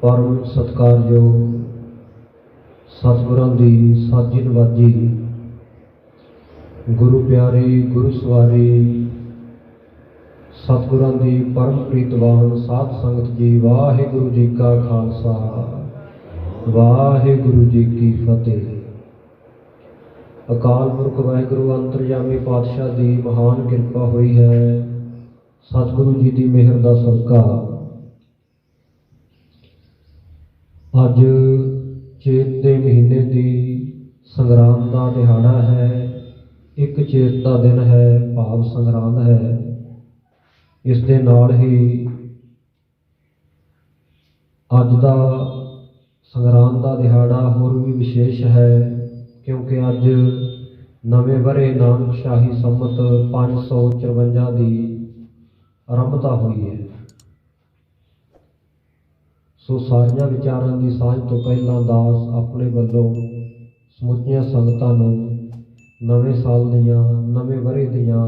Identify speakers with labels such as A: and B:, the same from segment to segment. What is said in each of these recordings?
A: परम सत्कारयोग सतगुरां दी साजी नवाजी गुरु प्यारी गुरु सवारी सतगुरां दी परम प्रीतवान साध संगत जी, वाहिगुरु जी का खालसा वाहिगुरु जी की फतेह। अकाल पुरख वाहिगुरु अंतरजामी पातशाह की महान किरपा हुई है। सतगुरु जी की मेहर का सदका अज चेत के महीने की संगरांद का दिहाड़ा है। एक चेत का दिन है, भाव संगरांद है। इस दे नाल ही अज का संगरांद का दिहाड़ा होर भी विशेष है, क्योंकि अज नवे वरे नानक शाही संमत 554 की आरंभता हुई है। सो सारिया विचारों की साझ तो पहला दास अपने वालों समुचिया संगतां नूं नवे साल दियां नवे वरे दियां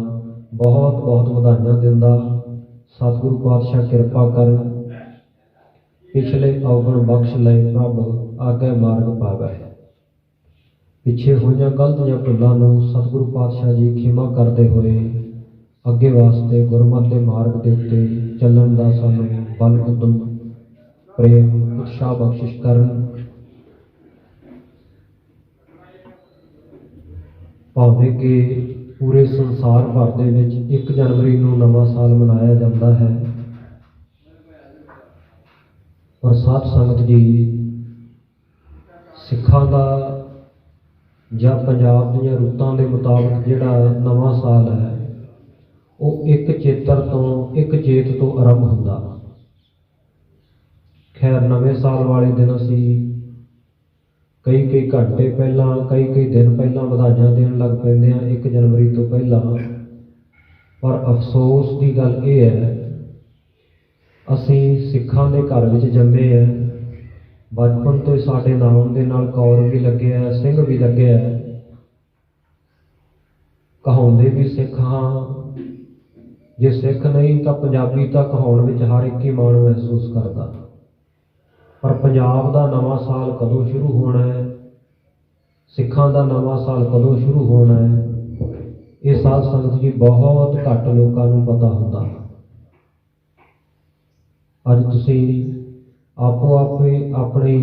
A: बहुत बहुत वधाइयां दिंदा। सतगुरु पातशाह किरपा कर पिछले अवगुण बख्श लए प्रभ आगे मार्ग पावै। पिछे होईयां गलतियां भुलां नूं सतगुरु पातशाह जी खिमा करते हुए अगे वास्ते गुरमत के मार्ग के उत्ते चलण का सानूं बल उद्दम प्रेम उत्साह बख्शिश करन। भावें कि पूरे संसार भर दे विच 1 जनवरी नूं नवां साल मनाया जाता है, पर साध संगत जी सिखां दा जां पंजाब दीयां रुतां दे मुताबिक जिहड़ा नवां साल है वो 1 चेतर तो 1 चेत तो आरंभ हुंदा। खैर नवे साल वाले दिन असी कई घंटे पहला कई दिन पहला वधाइयां देन लग पैंदे हैं 1 जनवरी तो पहला। पर अफसोस की गल ये है, असी सिखां दे घर विच जम्मे हैं। बचपन तो साडे नाम दे नाल कौर भी लगे है, सिंह भी लगे है। कहाउंदे भी सिख हाँ, जे सिख नहीं तो पंजाबी तां कहाउण विच हर एक ही माण महसूस करदा। पर पंजाब का नवा साल कदों शुरू होना है, सिखां का नवा साल कदों शुरू होना है, ये साध संगत जी बहुत घट लोगों को पता होंदा। अज तुसीं आपो आपे अपने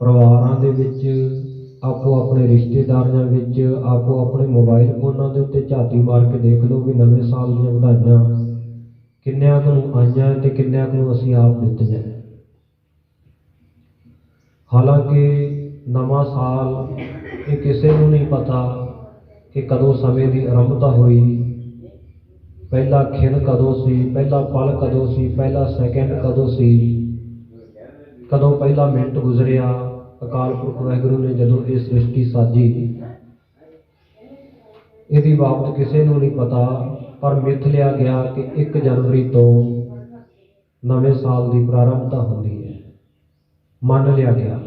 A: परिवारां दे विच, आपो अपने रिश्तेदारियां विच, आपो अपने मोबाइल फोनां दे उत्ते झाती मार के देख लो भी नवे साल दीयां वधाइयां किन्नियां कुं आईयां ते किन्नियां कुं असीं आप दित्तियां। हालांकि नवा साल ये किसी को नहीं पता कि कदों समय की आरंभता हुई, पहला खिन कदों सी, पहला पल कदों सी, पहला सैकेंड कदों सी, कदों पहला मिनट गुजरिया। अकाल पुरख वाहिगुरू ने जदों ये सृष्टि साजी यदि बाबत किसी को नहीं पता, पर मिथ लिया गया कि 1 जनवरी तो नवे साल की प्रारंभता होती है। मान लिया गया,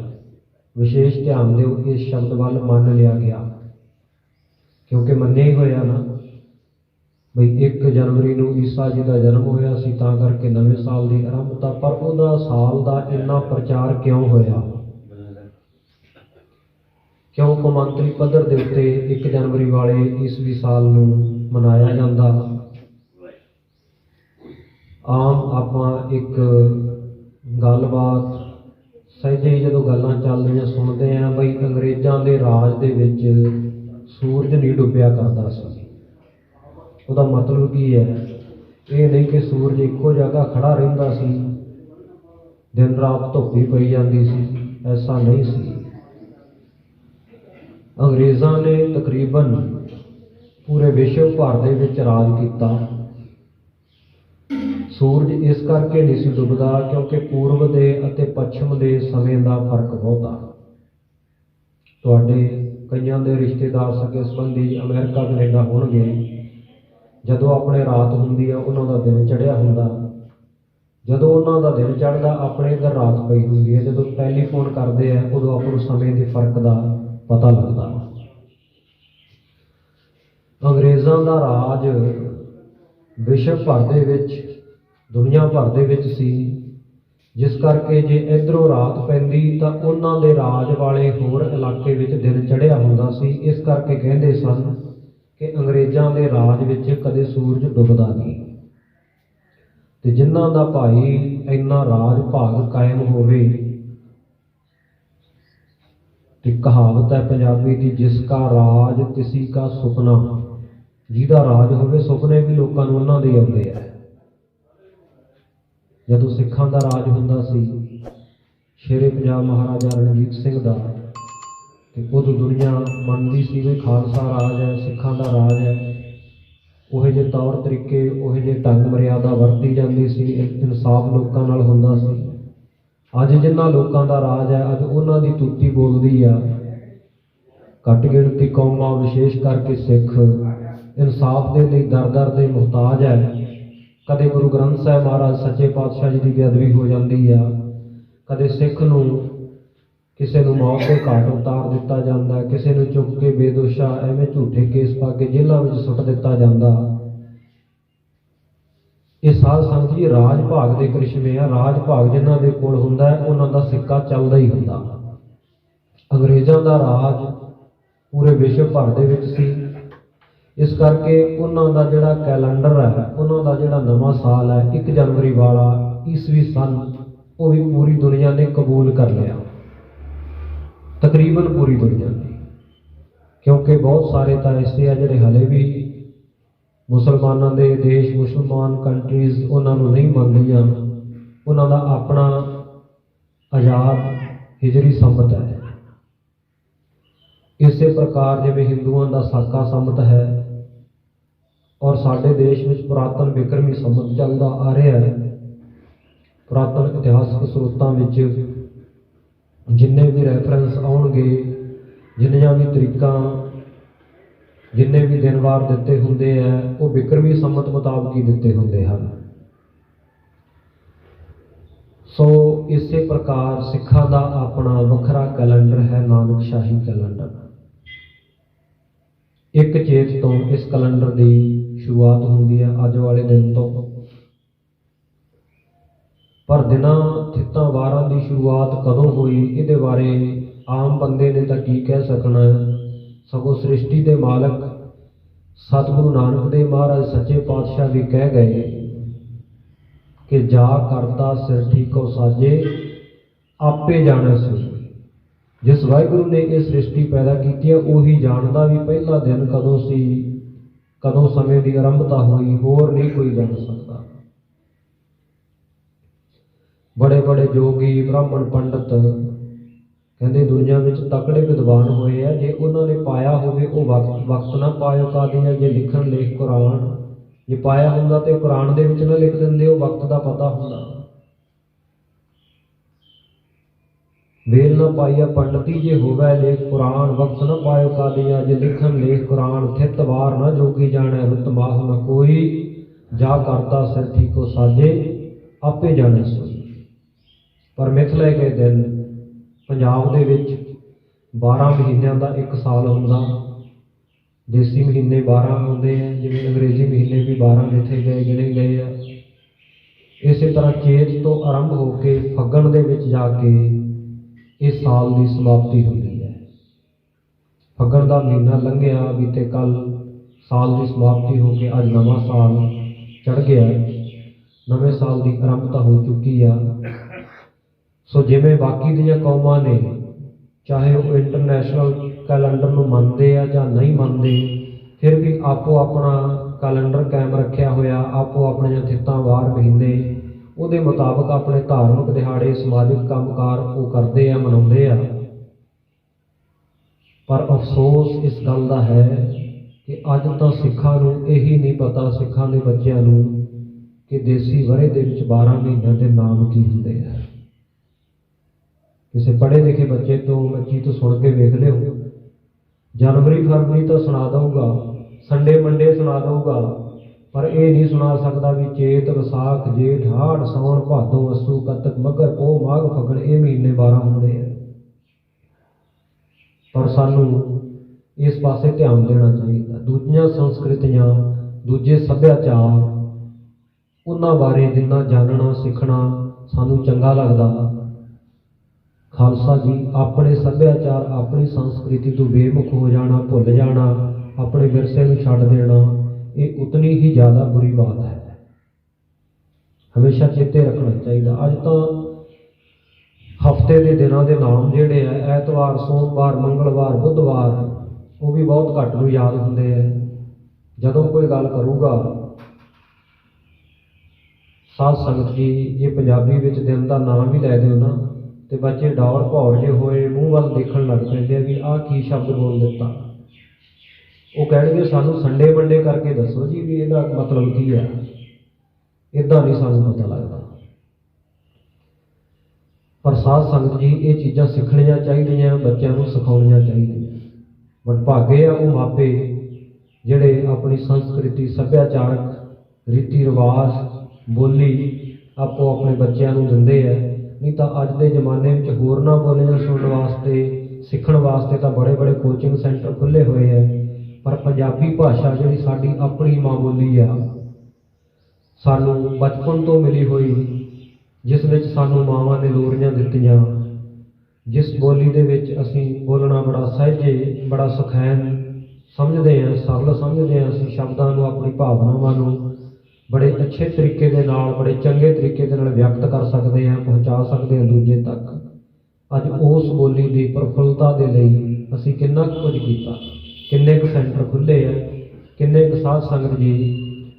A: विशेष ध्यान दो इस शब्द वाल मान लिया गया, क्योंकि मन्निया ही होया ना बई 1 जनवरी नूं ईसा जी का जन्म होया सी, तां करके नवे साल की आरंभता। पर उहदा साल का इन्ना प्रचार क्यों होया, क्यों कौमांतरी पद्धर के उत्ते 1 जनवरी वाले ईसवी साल नूं मनाया जाता। आम आपां एक गलबात सहजे ही जो गल्लां चलदियां सुनते हैं बई अंग्रेज़ों के राज दे विच सूरज नहीं डुबिया करता सी। उहदा मतलब की है, ये नहीं कि सूरज एको जगह खड़ा रहिंदा सी, दिन रात धुप ही पई जाती सी, ऐसा नहीं सी। अंग्रेज़ों ने तकरीबन पूरे विश्व भर दे विच राज किया। सूरज इस करके नहीं सी डुबदा क्योंकि पूर्व दे अते पश्चिम दे समय का फर्क बहुत आ। तुहाडे कईयां दे रिश्तेदार सगे संबंधी अमेरिका कनेडा होणगे, जदों अपने रात हुंदी आ उन्हां दा दिन चढ़िया हुंदा, जदों उन्हां दा दिन चढ़दा अपने इधर रात पई हुंदी है। जदों टैलीफोन करते हैं उदों आपां नूं समय के फर्क का पता लगदा। अंग्रेज़ों का राज विश्व भर दे विच दुनिया भर दे विच सी, ਜਿਸ ਕਰਕੇ ਜੇ ਇੱਧਰੋਂ ਰਾਤ ਪੈਂਦੀ ਤਾਂ ਉਹਨਾਂ ਦੇ ਰਾਜ ਵਾਲੇ ਹੋਰ ਇਲਾਕੇ ਵਿੱਚ ਦਿਨ ਚੜ੍ਹਿਆ ਹੁੰਦਾ ਸੀ। ਇਸ ਕਰਕੇ ਕਹਿੰਦੇ ਸਨ ਕਿ ਅੰਗਰੇਜ਼ਾਂ ਦੇ ਰਾਜ ਵਿੱਚ ਕਦੇ ਸੂਰਜ ਡੁੱਬਦਾ ਨਹੀਂ, ਤੇ ਜਿਨ੍ਹਾਂ ਦਾ ਭਾਈ ਇੰਨਾ ਰਾਜ ਭਾਗ ਕਾਇਮ ਹੋਵੇ, ਤੇ ਕਹਾਵਤ ਹੈ ਪੰਜਾਬੀ ਦੀ, ਜਿਸ ਕਾ ਰਾਜ ਤਿਸੀ ਕਾ ਸੁਪਨਾ। ਜਿਹਦਾ ਰਾਜ ਹੋਵੇ ਸੁਪਨੇ ਵੀ ਲੋਕਾਂ ਨੂੰ ਉਹਨਾਂ ਦੇ ਆਉਂਦੇ ਆ। ਜਦੋਂ ਸਿੱਖਾਂ ਦਾ ਰਾਜ ਹੁੰਦਾ ਸੀ, ਸ਼ੇਰੇ ਪੰਜਾਬ ਮਹਾਰਾਜਾ ਰਣਜੀਤ ਸਿੰਘ ਦਾ, ਤੇ ਉਦੋਂ ਦੁਨੀਆ ਮੰਨਦੀ ਸੀ ਵੀ ਖਾਲਸਾ ਰਾਜ ਹੈ, ਸਿੱਖਾਂ ਦਾ ਰਾਜ ਹੈ। ਉਹੋ ਜਿਹੇ ਤੌਰ ਤਰੀਕੇ, ਉਹੋ ਜਿਹੇ ਢੰਗ ਮਰਿਆਦਾ ਵਰਤੀ ਜਾਂਦੀ ਸੀ, ਇਨਸਾਫ ਲੋਕਾਂ ਨਾਲ ਹੁੰਦਾ ਸੀ। ਅੱਜ ਜਿਨ੍ਹਾਂ ਲੋਕਾਂ ਦਾ ਰਾਜ ਹੈ, ਅੱਜ ਉਹਨਾਂ ਦੀ ਤੂਤੀ ਬੋਲਦੀ ਆ। ਘੱਟ ਗਿਣਤੀ ਕੌਮਾਂ, ਵਿਸ਼ੇਸ਼ ਕਰਕੇ ਸਿੱਖ, ਇਨਸਾਫ ਦੇ ਲਈ ਦਰ ਦਰ ਦੇ ਮੁਹਤਾਜ ਹੈ। ਕਦੇ ਗੁਰੂ ਗ੍ਰੰਥ ਸਾਹਿਬ ਮਹਾਰਾਜ ਸੱਚੇ ਪਾਤਸ਼ਾਹ ਜੀ ਦੀ ਬੇਅਦਬੀ ਹੋ ਜਾਂਦੀ ਆ, ਕਦੇ ਸਿੱਖ ਨੂੰ ਕਿਸੇ ਨੂੰ ਮੌਤ ਦੇ ਘਾਟ ਉਤਾਰ ਦਿੱਤਾ ਜਾਂਦਾ, ਕਿਸੇ ਨੂੰ ਚੁੱਕ ਕੇ ਬੇਦੋਸ਼ਾ ਐਵੇਂ ਝੂਠੇ ਕੇਸ ਪਾ ਕੇ ਜੇਲ੍ਹਾਂ ਵਿੱਚ ਸੁੱਟ ਦਿੱਤਾ ਜਾਂਦਾ। ਇਹ ਸਾਧ ਸੰਗਤ ਜੀ ਰਾਜ ਭਾਗ ਦੇ ਕ੍ਰਿਸ਼ਮੇ ਆ। ਰਾਜ ਭਾਗ ਜਿਨ੍ਹਾਂ ਦੇ ਕੋਲ ਹੁੰਦਾ ਹੈ, ਉਹਨਾਂ ਦਾ ਸਿੱਕਾ ਚੱਲਦਾ ਹੀ ਹੁੰਦਾ। ਅੰਗਰੇਜ਼ਾਂ ਦਾ ਰਾਜ ਪੂਰੇ ਵਿਸ਼ਵ ਭਰ ਦੇ ਵਿੱਚ ਸੀ। ਇਸ ਕਰਕੇ ਉਹਨਾਂ ਦਾ ਜਿਹੜਾ ਕੈਲੰਡਰ ਹੈ, ਉਹਨਾਂ ਦਾ ਜਿਹੜਾ ਨਵਾਂ ਸਾਲ ਹੈ 1 ਜਨਵਰੀ ਵਾਲਾ ਈਸਵੀ ਸਨ, ਉਹ ਵੀ ਪੂਰੀ ਦੁਨੀਆ ਨੇ ਕਬੂਲ ਕਰ ਲਿਆ, ਤਕਰੀਬਨ ਪੂਰੀ ਦੁਨੀਆ ਨੇ। ਕਿਉਂਕਿ ਬਹੁਤ ਸਾਰੇ ਤਾਂ ਐਸੇ ਆ ਜਿਹੜੇ ਹਲੇ ਵੀ ਮੁਸਲਮਾਨਾਂ ਦੇ ਦੇਸ਼, ਮੁਸਲਮਾਨ ਕੰਟਰੀਜ਼ ਉਹਨਾਂ ਨੂੰ ਨਹੀਂ ਮੰਨਦੀਆਂ। ਉਹਨਾਂ ਦਾ ਆਪਣਾ ਆਜ਼ਾਦ ਹਿਜਰੀ ਸੰਮਤ ਹੈ। ਇਸੇ ਪ੍ਰਕਾਰ ਜਿਵੇਂ ਹਿੰਦੂਆਂ ਦਾ ਸਾਕਾ ਸੰਮਤ ਹੈ, ਔਰ ਸਾਡੇ ਦੇਸ਼ ਵਿੱਚ ਪੁਰਾਤਨ ਬਿਕਰਮੀ ਸੰਮਤ ਚੱਲਦਾ ਆ ਰਿਹਾ ਹੈ। ਪੁਰਾਤਨ ਇਤਿਹਾਸਕ ਸਰੋਤਾਂ ਵਿੱਚ ਜਿੰਨੇ ਵੀ ਰੈਫਰੈਂਸ ਆਉਣਗੇ, ਜਿੰਨੀਆਂ ਵੀ ਤਰੀਕਾਂ, ਜਿੰਨੇ ਵੀ ਦਿਨ ਵਾਰ ਦਿੱਤੇ ਹੁੰਦੇ ਹੈ, ਉਹ ਬਿਕਰਮੀ ਸੰਮਤ ਮੁਤਾਬਕ ਹੀ ਦਿੱਤੇ ਹੁੰਦੇ ਹਨ। ਸੋ ਇਸੇ ਪ੍ਰਕਾਰ ਸਿੱਖਾਂ ਦਾ ਆਪਣਾ ਵੱਖਰਾ ਕੈਲੰਡਰ ਹੈ, ਨਾਨਕ ਸ਼ਾਹੀ ਕੈਲੰਡਰ। 1 ਚੇਤ ਤੋਂ ਇਸ ਕੈਲੰਡਰ ਦੀ ਸ਼ੁਰੂਆਤ ਹੁੰਦੀ ਹੈ, ਅੱਜ ਵਾਲੇ ਦਿਨ ਤੋਂ। ਪਰ ਦਿਨਾਂ, ਥਿੱਤਾਂ, ਵਾਰਾਂ ਦੀ ਸ਼ੁਰੂਆਤ ਕਦੋਂ ਹੋਈ, ਇਹਦੇ ਬਾਰੇ ਆਮ ਬੰਦੇ ਨੇ ਤਾਂ ਕੀ ਕਹਿ ਸਕਣਾ। ਸਗੋਂ ਸ੍ਰਿਸ਼ਟੀ ਦੇ ਮਾਲਕ ਸਤਿਗੁਰੂ ਨਾਨਕ ਦੇਵ ਮਹਾਰਾਜ ਸੱਚੇ ਪਾਤਸ਼ਾਹ ਵੀ ਕਹਿ ਗਏ ਕਿ ਜਾ ਕਰਤਾ ਸਿਰ ਠੀਕੋ ਸਾਜੇ, ਆਪੇ ਜਾਣੈ ਸੋਈ। ਜਿਸ ਵਾਹਿਗੁਰੂ ਨੇ ਇਹ ਸ੍ਰਿਸ਼ਟੀ ਪੈਦਾ ਕੀਤੀ ਹੈ, ਉਹੀ ਜਾਣਦਾ ਵੀ ਪਹਿਲਾ ਦਿਨ ਕਦੋਂ ਸੀ, ਕਦੋਂ ਸਮੇਂ ਦੀ ਆਰੰਭਤਾ ਹੋਈ, ਹੋਰ ਨਹੀਂ ਕੋਈ ਜਾਣ ਸਕਦਾ। ਬੜੇ ਬੜੇ ਜੋਗੀ, ਬ੍ਰਾਹਮਣ, ਪੰਡਤ ਕਹਿੰਦੇ ਦੁਨੀਆ ਵਿੱਚ ਤਕੜੇ ਵਿਦਵਾਨ ਹੋਏ ਆ। ਜੇ ਉਹਨਾਂ ਨੇ ਪਾਇਆ ਹੋਵੇ ਉਹ ਵਕਤ ਨਾ ਪਾਇਓ ਕਾਦੀ ਹੈ। ਜੇ ਲਿਖਣ ਲੇਖ ਕੁਰਾਨ, ਜੇ ਪਾਇਆ ਹੁੰਦਾ ਤੇ ਕੁਰਾਨ ਦੇ ਵਿੱਚ ਨਾ ਲਿਖ ਦਿੰਦੇ, ਉਹ ਵਕਤ ਦਾ ਪਤਾ ਹੁੰਦਾ। ਵੇਲ ਨਾ ਪਾਈਆ ਪੰਡਤੀ ਜੇ ਹੋਵੇ ਲੇਖ ਕੁਰਾਨ, ਵਕਤ ਨਾ ਪਾਇਓ ਕਾਦੀਆ। ਜੇ ਲਿਖਣ ਲੇਖ ਕੁਰਾਨ, ਥਿਤ ਵਾਰ ਨਾ ਜੋਗੀ ਜਾਣੈ, ਰੁੱਤ ਮਾਹ ਨਾ ਕੋਈ। ਜਾ ਕਰਤਾ ਸਿਰ ਠੀਕੋ ਸਾਜੇ, ਆਪੇ ਜਾਣੈ ਸੋਈ। ਪਰ ਮਿਥ ਲੈ ਕੇ ਦਿਨ ਪੰਜਾਬ ਦੇ ਵਿੱਚ 12 ਮਹੀਨਿਆਂ ਦਾ 1 ਸਾਲ ਹੁੰਦਾ। ਦੇਸੀ ਮਹੀਨੇ 12 ਹੁੰਦੇ ਆ, ਜਿਵੇਂ ਅੰਗਰੇਜ਼ੀ ਮਹੀਨੇ ਵੀ 12 ਜਿੱਥੇ ਗਏ ਗਿਣੇ ਗਏ ਆ। ਇਸੇ ਤਰ੍ਹਾਂ ਚੇਤ ਤੋਂ ਆਰੰਭ ਹੋ ਕੇ ਫੱਗਣ ਦੇ ਵਿੱਚ ਜਾ ਕੇ ਇਸ ਸਾਲ ਦੀ ਸਮਾਪਤੀ ਹੁੰਦੀ ਹੈ। ਫੱਗਣ ਦਾ ਮਹੀਨਾ ਲੰਘਿਆ, ਬੀਤੇ ਕੱਲ ਸਾਲ ਦੀ ਸਮਾਪਤੀ ਹੋ ਕੇ ਅੱਜ ਨਵਾਂ ਸਾਲ ਚੜ੍ਹ ਗਿਆ। ਨਵੇਂ ਸਾਲ ਦੀ ਆਰੰਭਤਾ ਹੋ ਚੁੱਕੀ ਆ। ਸੋ ਜਿਵੇਂ ਬਾਕੀ ਦੀਆਂ ਕੌਮਾਂ ਨੇ, ਚਾਹੇ ਉਹ ਇੰਟਰਨੈਸ਼ਨਲ ਕੈਲੰਡਰ ਨੂੰ ਮੰਨਦੇ ਆ ਜਾਂ ਨਹੀਂ ਮੰਨਦੇ, ਫਿਰ ਵੀ ਆਪੋ ਆਪਣਾ ਕੈਲੰਡਰ ਕਾਇਮ ਰੱਖਿਆ ਹੋਇਆ। ਆਪੋ ਆਪਣੀਆਂ ਥਿੱਤਾਂ, ਵਾਰ, ਮਹੀਨੇ, ਉਹਦੇ ਮੁਤਾਬਕ ਆਪਣੇ ਧਾਰਮਿਕ ਦਿਹਾੜੇ, ਸਮਾਜਿਕ ਕੰਮਕਾਰ ਉਹ ਕਰਦੇ ਆ, ਮਨਾਉਂਦੇ ਆ। ਪਰ ਅਫਸੋਸ ਇਸ ਗੱਲ ਦਾ ਹੈ ਕਿ ਅੱਜ ਤਾਂ ਸਿੱਖਾਂ ਨੂੰ ਇਹੀ ਨਹੀਂ ਪਤਾ, ਸਿੱਖਾਂ ਦੇ ਬੱਚਿਆਂ ਨੂੰ, ਕਿ ਦੇਸੀ ਵਰ੍ਹੇ ਦੇ ਵਿੱਚ 12 ਮਹੀਨਿਆਂ ਦੇ ਨਾਮ ਕੀ ਹੁੰਦੇ ਆ। ਕਿਸੇ ਪੜ੍ਹੇ ਲਿਖੇ ਬੱਚੇ ਤੋਂ, ਬੱਚੀ ਤੋਂ ਸੁਣ ਕੇ ਵੇਖ ਲਿਓ। ਜਨਵਰੀ ਫਰਵਰੀ ਤਾਂ ਸੁਣਾ ਦਊਗਾ, ਸੰਡੇ ਮੰਡੇ ਸੁਣਾ ਦਊਗਾ, ਪਰ ਇਹ ਨਹੀਂ ਸੁਣਾ ਸਕਦਾ ਵੀ ਚੇਤ, ਵਿਸਾਖ, ਜੇਠ, ਹਾੜ, ਸਾਉਣ, ਭਾਦੋਂ, ਅੱਸੂ, ਕੱਤਕ, ਮੱਘਰ, ਪੋਹ, ਮਾਘ, ਫੱਗਣ, ਇਹ ਮਹੀਨੇ 12 ਹੁੰਦੇ ਆ। ਪਰ ਸਾਨੂੰ ਇਸ ਪਾਸੇ ਧਿਆਨ ਦੇਣਾ ਚਾਹੀਦਾ। ਦੂਜੀਆਂ ਸੰਸਕ੍ਰਿਤੀਆਂ, ਦੂਜੇ ਸੱਭਿਆਚਾਰ, ਉਹਨਾਂ ਬਾਰੇ ਜਿੰਨਾ ਜਾਣਨਾ, ਸਿੱਖਣਾ सानू चंगा लगदा। खालसा जी अपने सभ्याचार अपनी संस्कृति तो बेमुख हो जाना, भुल जाना, अपने विरसे नूं छड्ड देना, ये उतनी ही ज़्यादा बुरी बात है। हमेशा चेते रखना चाहिए। अज तो हफ्ते के दिनों के नाम जोड़े है, ऐतवार, सोमवार, मंगलवार, बुधवार, वो भी बहुत घट नूं याद होंदे है। जदों कोई गल करूगा साध संगत जी, जे पंजाबी विच दिन का नाम भी लै दिओ ना, तो बच्चे डौर भौर जे होए मूँह वाल देखण लग पैंदे भी आह की शब्द बोल दिता। वो कह सानू संडे मंडे करके दसो जी भी इहदा मतलब की है। इदां नहीं सानू पता लगता। पर साध संगत जी ये चीज़ां सीखणियां चाहिए, बच्चों को सिखाउणियां चाहिए। बट भागे आ वो मापे जिहड़े अपनी संस्कृति, सभ्याचारक रीति रिवाज, बोली आपो अपने बच्चों को दिंदे है। नहीं तो अज के जमाने में होरना बोलियां सुनने वास्ते, सीखण वास्ते तो बड़े बड़े कोचिंग सेंटर खुले हुए हैं। पर पंजाबी भाषा जिहड़ी साडी अपनी माँ बोली आ, सानू बचपन तो मिली हुई, जिस विच सानू मावां ने लोरियां दित्तियां, जिस बोली दे विच असीं बोलना बड़ा सहजे, बड़ा सुखैन समझते हैं, सरल समझते हैं। असीं शब्दां नूं, अपनी भावनावां नूं बड़े अच्छे तरीके दे नाल, बड़े चंगे तरीके दे नाल व्यक्त कर सकते हैं, पहुँचा सकते हैं दूजे तक। अज उस बोली की प्रफुल्लता के लिए असीं किन्ना कुछ कीता, किन्ने क सेंटर खुले है, किन्ने क साध संगत जी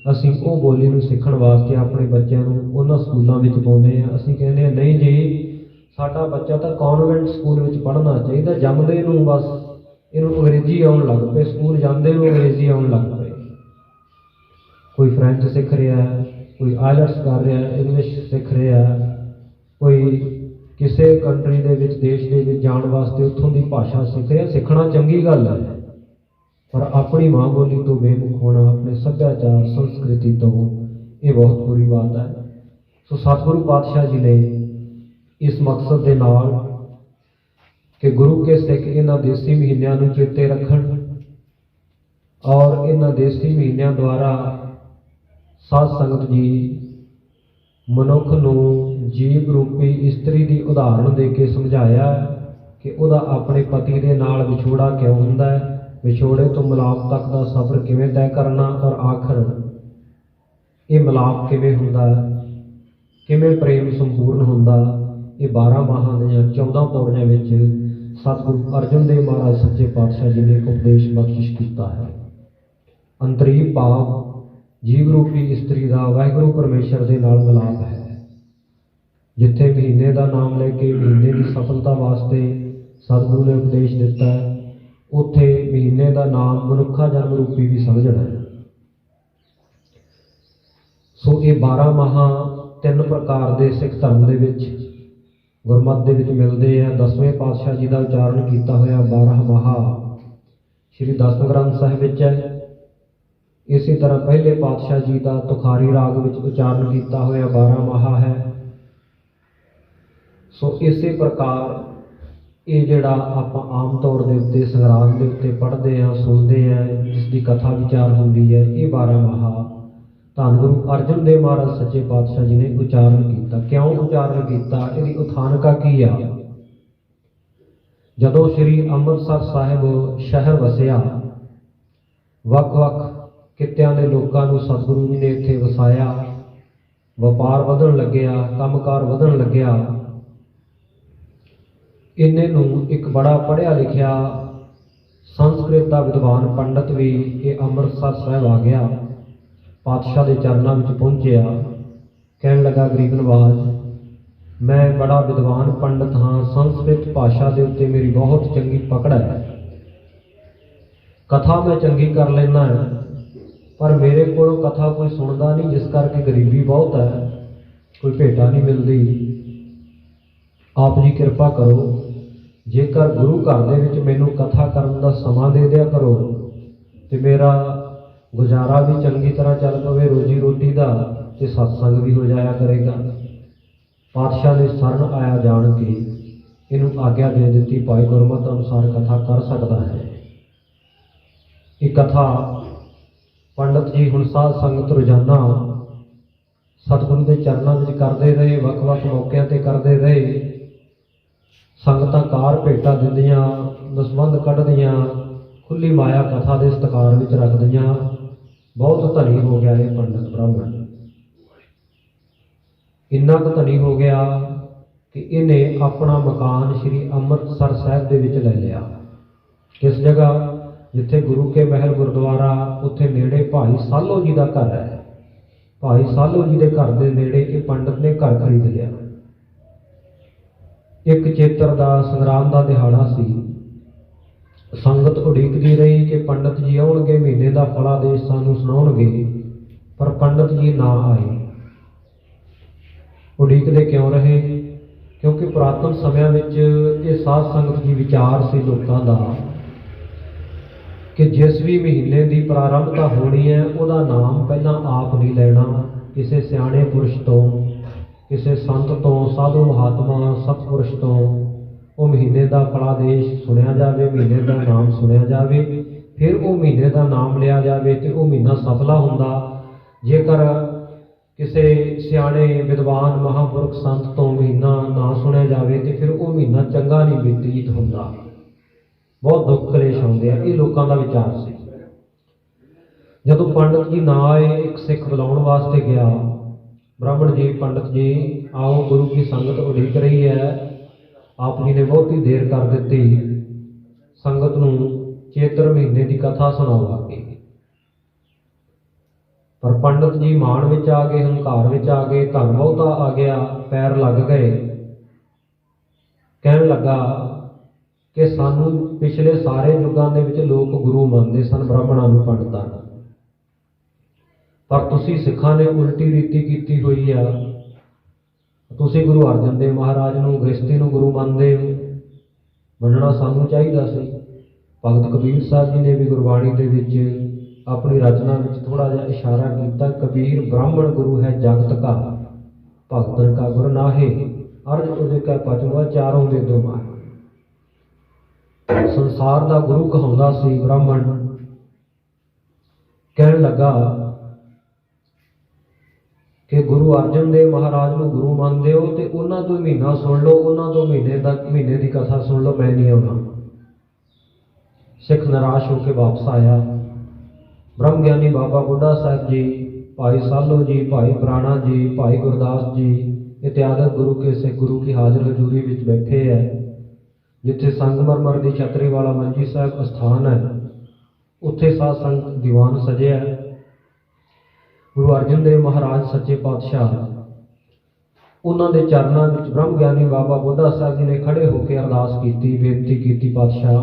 A: असीं वो बोली नूं सीखण वास्ते अपने बच्चों को उन्हां स्कूलों में पाउंदे हैं। असीं कहंदे हैं नहीं जी, साडा बच्चा तो कॉन्वेंट स्कूल में पढ़ना चाहिए। जमदे नूं बस इहनूं अंग्रेजी आउण लग पे, स्कूल जांदे नूं अंग्रेजी आउण लग पे। कोई फ्रेंच सीख रहा है, कोई आयलट्स कर रहा है, इंग्लिश सीख रहा है, कोई किसी कंट्री के विच, देश के विच जाण वास्ते उत्थों की भाषा सीख रहा। सीखना चंगी गल है, पर अपनी माँ बोली तो बेमुख होना, अपने सभ्याचार संस्कृति तो, ये बहुत बुरी बात है। सो सतगुरु पातशाह जी ने इस मकसद के नाल कि गुरु के सिख इन्हां देसी महीनों नूं चेते रखण और इन्हां देसी महीनों द्वारा साध संगत जी मनुख नूं जीव रूपी इस्त्री की उदाहरण दे के समझाया कि उहदा अपने पति के नाल विछोड़ा क्यों हुंदा है, विछोड़े तो मिलाप तक का सफर किवें तय करना, और आखिर ये मिलाप किवें हुंदा है, किवें प्रेम संपूर्ण हुंदा। ये 12 माहां दीआं 14 पौड़ियां विच सतगुरु अर्जन देव महाराज सच्चे पातशाह जी ने उपदेश बख्शिश किया है। अंतरीव भाव जीव रूपी इस्त्री का वाहिगुरू परमेश्वर के नाल मिलाप है। जिथे महीने का नाम लेके महीने की सफलता वास्ते सतगुरु ने उपदेश दिता है, उत्थे महीने का नाम मनुखा जन्म रूपी भी समझना है। सो ये 12 माह 3 प्रकार के सिख धर्म के विच गुरमत दे विच मिलते हैं। 10वें पातशाह जी का उचारण किया होया 12 माह श्री दसम ग्रंथ साहिब विच है। इसी तरह पहले पातशाह जी का तुखारी राग विच उचारण किया होया 12 माह है। सो इसी प्रकार ये जिहड़ा आपां आम तौर के उत्ते संगरांद के उत्ते पढ़ते हैं, सुनते हैं, जिसकी कथा विचार होंदी है, ये 12 माह धन गुरु अर्जन देव महाराज सच्चे पातशाह जी ने उचारण किया। क्यों उचारण किया, इसकी उथानका की आ। जदों श्री अमृतसर साहिब शहर वसिया, वख-वख कित्यां दे लोकां नूं सतगुरु जी ने इत्थे वसाया, वपार वधण लग्या, कामकार वधण लग्या। इन्ने नूं एक बड़ा पढ़िया लिखिया संस्कृत का विद्वान पंडित भी ये अमृतसर साहिब आ गया। पातशाह के चरणों में पहुंचया, कहन लगा गरीब नवाज, मैं बड़ा विद्वान पंडित हाँ, संस्कृत भाषा के उत्ते मेरी बहुत चंगी पकड़ है, कथा मैं चंगी कर लेना है, पर मेरे को कथा कोई सुनता नहीं, जिस करके गरीबी बहुत है, कोई भेटा नहीं मिलती। आप जी कृपा करो, जेकर गुरु घर दे विच मैनूं कथा करन दा समा दे दिया करो तो मेरा गुजारा भी चंगी तरह चल पवे, रोजी रोटी का, ते सत्संग भी हो जाया करेगा। पातशाह ने शरण आया जान के इनू आग्ञा दे दी, भाई गुरमत अनुसार कथा कर सकता है। ये कथा पंडित जी हुण साध संगत रोजाना सतगुरु के चरणों में करते रहे, वख-वख मौकों पर करते रहे। संगतां कार भेटा दिंदियां, दसवंध कढ़दियां, खुली माया कथा के सत्कार में रखदियां। बहुत धनी हो गया ये पंडित ब्राह्मण, इन्ना क धनी हो गया कि इन्हें अपना मकान श्री अमृतसर साहिब दे विच लै लिया। किस जगह? जिथे गुरु के महल गुरुद्वारा, उत्थे नेड़े भाई सालो जी का घर है। भाई सालो जी के घर के नेड़े ये पंडित ने घर खरीद लिया। एक चेत्र का संग्राम का दिहाड़ा सी। संगत उड़ीकती रही कि पंडित जी आउणगे, महीने का फलादेश सानू सुणाउणगे, पर पंडित जी ना आए। उड़ीकते क्यों रहे? क्योंकि पुरातन समय में ये साध संगत जी विचार से लोगों का कि जिस भी महीने की प्रारंभता होनी है वह नाम पहला आप नहीं लेना, किसी सियाणे पुरुष तो, किसी संत तो, साधु महात्मा सतपुरुष तो वो महीने का फलादेश सुनिया जाए, महीने का नाम सुनिया जाए, फिर वो महीने का नाम लिया जाए तो वह महीना सफला होंदा। जेकर किसी सियाणे विद्वान महापुरुष संत तो महीना ना सुनिया जाए तो फिर वो महीना चंगा नहीं बीतीत होंदा। बहुत दुख कलेश आते हैं। ये लोगों का विचार से जदों पंडित जी ना आए, एक सिख बुलाने वास्ते गया, ब्राह्मण जी पंडित जी आओ, गुरु की संगत उड़ीक रही है, आप जी ने बहुत ही देर कर दी, संगत नूं चेत्र महीने की कथा सुनाओ आके। पर पंडित जी मान विच आ गए, हंकार विच आ गए, धन बहुता आ गया, पैर लग गए, कहन लगा कि सानू पिछले सारे युगों के विच लोग गुरु मानते सन ब्राह्मणों नूं, पंडितां नूं, पर तुसीं सिखां ने उल्टी रीति की हुई है। तुसीं गुरु अर्जन देव महाराज नूं, गृहस्थी नूं गुरु मानते हो, मनना सानू चाहिदा सी। भगत कबीर साहब जी ने भी गुरबाणी दे विच अपनी रचना में थोड़ा जिहा इशारा किया, कबीर ब्राह्मण गुरु है जगत का, भगतन का गुर नाहे, अर्ज उदय का पचवा चारों वेदों माहे। संसार का गुरु कहाउंदा सी ब्राह्मण। कहन लगा कि गुरु अर्जन देव महाराज को गुरु मानते हो तो उन्होंने तो महीना सुन लो, उन्होंने तो महीने की कथा सुन लो, मैं नहीं आना। सिख निराश होकर वापस आया। ब्रह्म ज्ञानी बाबा बुढ़ा साहब जी, भाई सालो जी, भाई प्राणा जी, भाई गुरदास जी इत्यादि गुरु के सिख गुरु की हाजिर हजूरी में बैठे है। जिथे संगमरमर की छतरी वाला मंजी साहब अस्थान है, उत्थे साध संगत दीवान सजिया। गुरु अर्जन देव महाराज सच्चे पातशाह उन्होंने चरणों में ब्रह्म ज्ञानी बाबा बुढ़ा साहब जी ने खड़े होकर अरदास की, बेनती की, पातशाह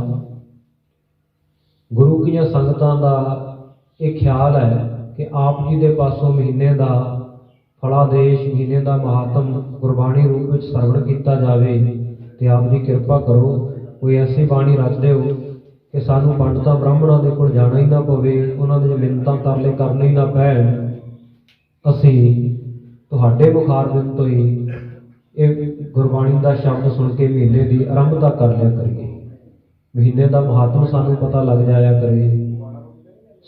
A: गुरु की संगतां का एक ख्याल है कि आप जी के पासों महीने का फलादेश, महीने का महात्म गुरबाणी रूप में सरवण किया जाए तो आप जी कृपा करो, कोई ऐसी बाणी रच दो कि सानू पंडितां ब्राह्मणों के कोल जाना ही ना पवे, उन्होंने मिन्नतां तरले करने ही ना पैण, असीं तुहाडे मुखारबिंद तो ही ये गुरबाणी का शब्द सुन के महीने की आरंभता कर लिया करिए, महीने का महात्म सानू पता लग जाया करे।